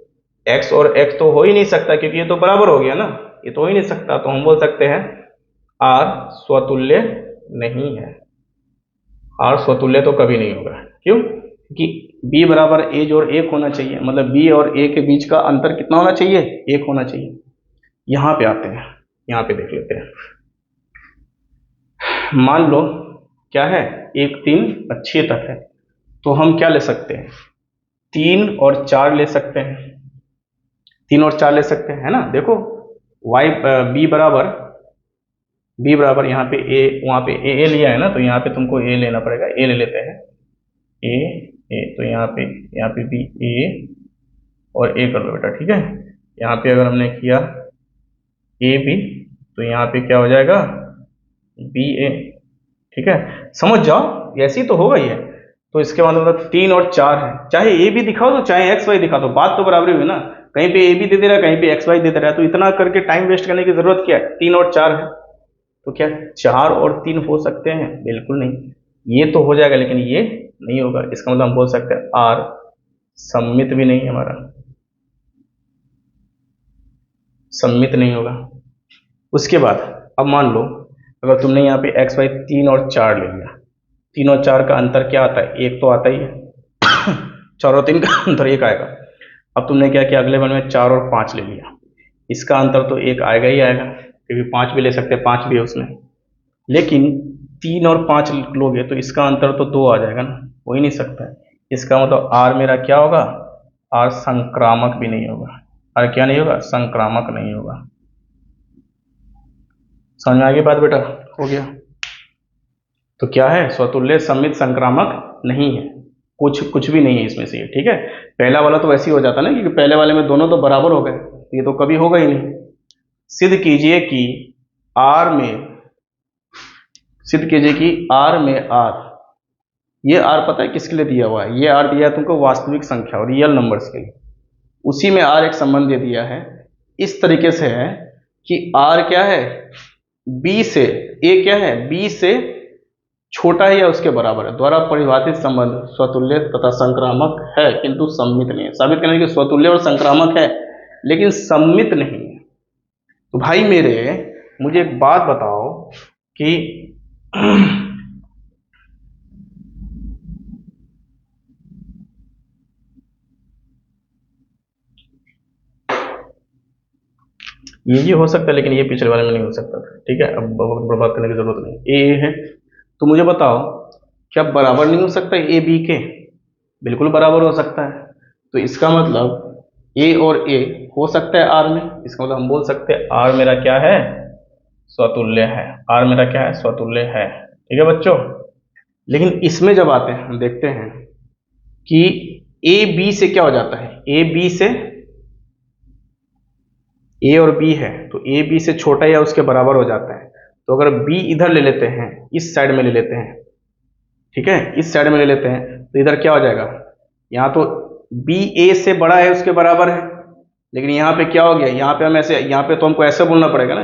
x और x तो हो ही नहीं सकता क्योंकि ये तो बराबर हो गया ना, ये तो हो ही नहीं सकता। तो हम बोल सकते हैं r स्वतुल्य नहीं है। r स्वतुल्य तो कभी नहीं होगा। क्यों? क्योंकि b बराबर a जोड़ 1 होना चाहिए, मतलब b और a के बीच का अंतर कितना होना चाहिए? 1 होना चाहिए। यहाँ पे आते हैं, यहाँ पे देख लेते हैं। मान लो क्या है? 1 3 6 तक है, तो हम क्या ले सकते हैं? 3 और 4 ले सकते हैं। 3 और 4 ले सकते हैं, है ना? देखो b बराबर यहाँ पे a, वहाँ पे a लिया है ना, तो यहाँ पे तुमको a लेना पड़ेगा। a ले लेते हैं, a तो यहाँ पे भी a और a कर लो बेटा। ठीक है, यहाँ पे अगर हमने किया a b तो यहाँ पे क्या हो जाएगा? b a। ठीक है, समझ जाओ, ऐसे ही तो होगा ये। तो इसके मतलब 3 और 4 है, चाहे ए भी दिखाओ तो चाहे एक्स वाई दिखा दो, बात तो बराबरी हुई ना। कहीं पे ए भी दे दे रहा है, कहीं पे एक्स वाई दे दे रहा है, तो इतना करके टाइम वेस्ट करने की जरूरत क्या है? 3 और 4 है, तो क्या 4 और 3 हो सकते हैं? बिल्कुल नहीं। ये तो हो जाएगा लेकिन ये नहीं होगा। इसका मतलब हम बोल सकते हैं आर सममित भी नहीं है हमारा, सममित नहीं होगा। उसके बाद अब मान लो अगर तुमने यहाँ पे एक्स वाई 3 और 4 ले लिया, 3 और 4 का अंतर क्या आता है? 1 तो आता ही है। 4 और 3 का अंतर 1 आएगा। अब तुमने क्या किया, अगले बार में 4 और 5 ले लिया, इसका अंतर तो 1 आएगा ही आएगा, क्योंकि 5 भी ले सकते हैं, 5 भी है उसमें। लेकिन 3 और 5 लोगे तो इसका अंतर तो 2 आ जाएगा ना, हो ही नहीं सकता है। इसका मतलब आर मेरा क्या होगा? आर संक्रामक भी नहीं होगा। आर क्या नहीं होगा? संक्रामक नहीं होगा। समझ में आ गई बात बेटा? हो गया। तो क्या है? स्वतुल्य सममित संक्रामक नहीं है, कुछ भी नहीं है इसमें से ये, ठीक है। पहला वाला तो वैसे ही हो जाता ना, क्योंकि पहले वाले में दोनों तो बराबर हो गए, ये तो कभी होगा ही नहीं। सिद्ध कीजिए कि आर में, सिद्ध कीजिए कि आर में आर, ये आर पता है किसके लिए दिया हुआ है? ये आर दिया है तुमको वास्तविक संख्या और रियल नंबर्स के लिए, उसी में आर एक संबंध दे दिया है। इस तरीके से है कि आर क्या है? बी से, ए क्या है? बी से छोटा है या उसके बराबर है, द्वारा परिभाषित संबंध स्वतुल्य तथा संक्रामक है किंतु सम्मित नहीं है। साबित करने के स्वतुल्य और संक्रामक है लेकिन सम्मित नहीं है। तो भाई मेरे, मुझे एक बात बताओ कि ये हो सकता है लेकिन ये पिछले वाले में नहीं हो सकता था, ठीक है। अब बर्बाद करने की जरूरत नहीं। ए है तो मुझे बताओ क्या बराबर नहीं हो सकता ए बी के? बिल्कुल बराबर हो सकता है। तो इसका मतलब ए और ए हो सकता है आर में, इसका मतलब हम बोल सकते हैं आर मेरा क्या है? स्वतुल्य है। आर मेरा क्या है? स्वतुल्य है, ठीक है बच्चों। लेकिन इसमें जब आते हैं हम देखते हैं कि ए बी से क्या हो जाता है? ए बी से, ए और बी है तो ए बी से छोटा या उसके बराबर हो जाता है। तो अगर बी इधर ले लेते हैं, इस साइड में ले लेते हैं, ठीक है, इस साइड में ले लेते हैं, तो इधर क्या हो जाएगा? यहाँ तो बी ए से बड़ा है, उसके बराबर है। लेकिन यहाँ पे क्या हो गया? यहाँ पे हम ऐसे, यहाँ पे तो हमको ऐसे बोलना पड़ेगा ना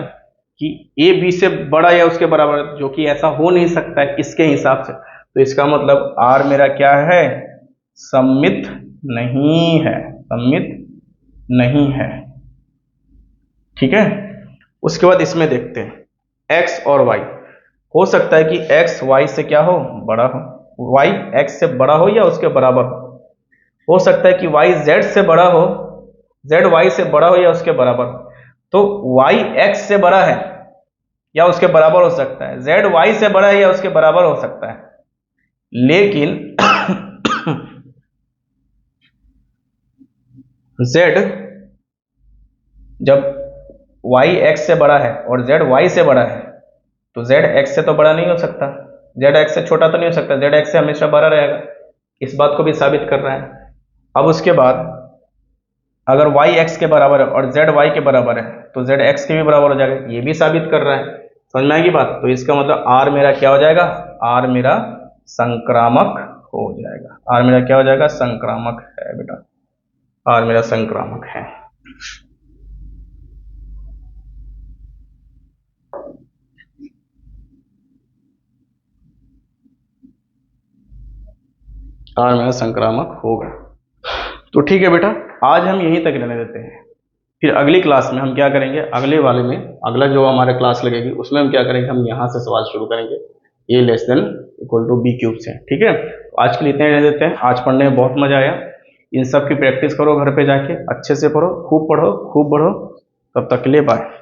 कि ए बी से बड़ा या उसके बराबर है, जो कि ऐसा हो नहीं सकता है इसके हिसाब से। तो इसका मतलब आर मेरा क्या है? सम्मित नहीं है, सम्मित नहीं है, ठीक है। उसके बाद इसमें देखते हैं एक्स और वाई। हो सकता है कि एक्स वाई से क्या हो? बड़ा हो, वाई एक्स से बड़ा हो या उसके बराबर हो सकता है कि वाई जेड से बड़ा हो, जेड वाई से बड़ा हो या उसके बराबर हो। तो वाई एक्स से बड़ा है या उसके बराबर हो सकता है, जेड वाई से बड़ा है या उसके बराबर हो सकता है। लेकिन जेड जब वाई एक्स से बड़ा है और जेड वाई से बड़ा है तो जेड एक्स से तो बड़ा नहीं हो सकता, जेड एक्स से छोटा तो नहीं हो सकता, जेड एक्स से हमेशा बड़ा रहेगा। इस बात को भी साबित कर रहा है। अब उसके बाद अगर वाई एक्स के बराबर है और जेड वाई के बराबर है तो जेड एक्स के भी बराबर हो जाएगा, ये भी साबित कर रहा है। समझ में आएगी बात? तो इसका मतलब आर मेरा क्या हो जाएगा? आर मेरा संक्रामक हो जाएगा। आर मेरा क्या हो जाएगा? संक्रामक है बेटा, आर मेरा संक्रामक है। आर मेरा संक्रामक होगा। तो ठीक है बेटा, आज हम यहीं तक रहने देते हैं। फिर अगली क्लास में हम क्या करेंगे? अगले वाले में, अगला जो हमारे क्लास लगेगी उसमें हम क्या करेंगे? हम यहाँ से सवाल शुरू करेंगे, a less than equal to b cube से, ठीक है। तो आज के लिए इतने रहने देते हैं। आज पढ़ने में बहुत मजा आया। इन सब की प्रैक्टिस करो घर पे जाके, अच्छे से पढ़ो, खूब पढ़ो, खूब बढ़ो। तब तक के लिए बाय।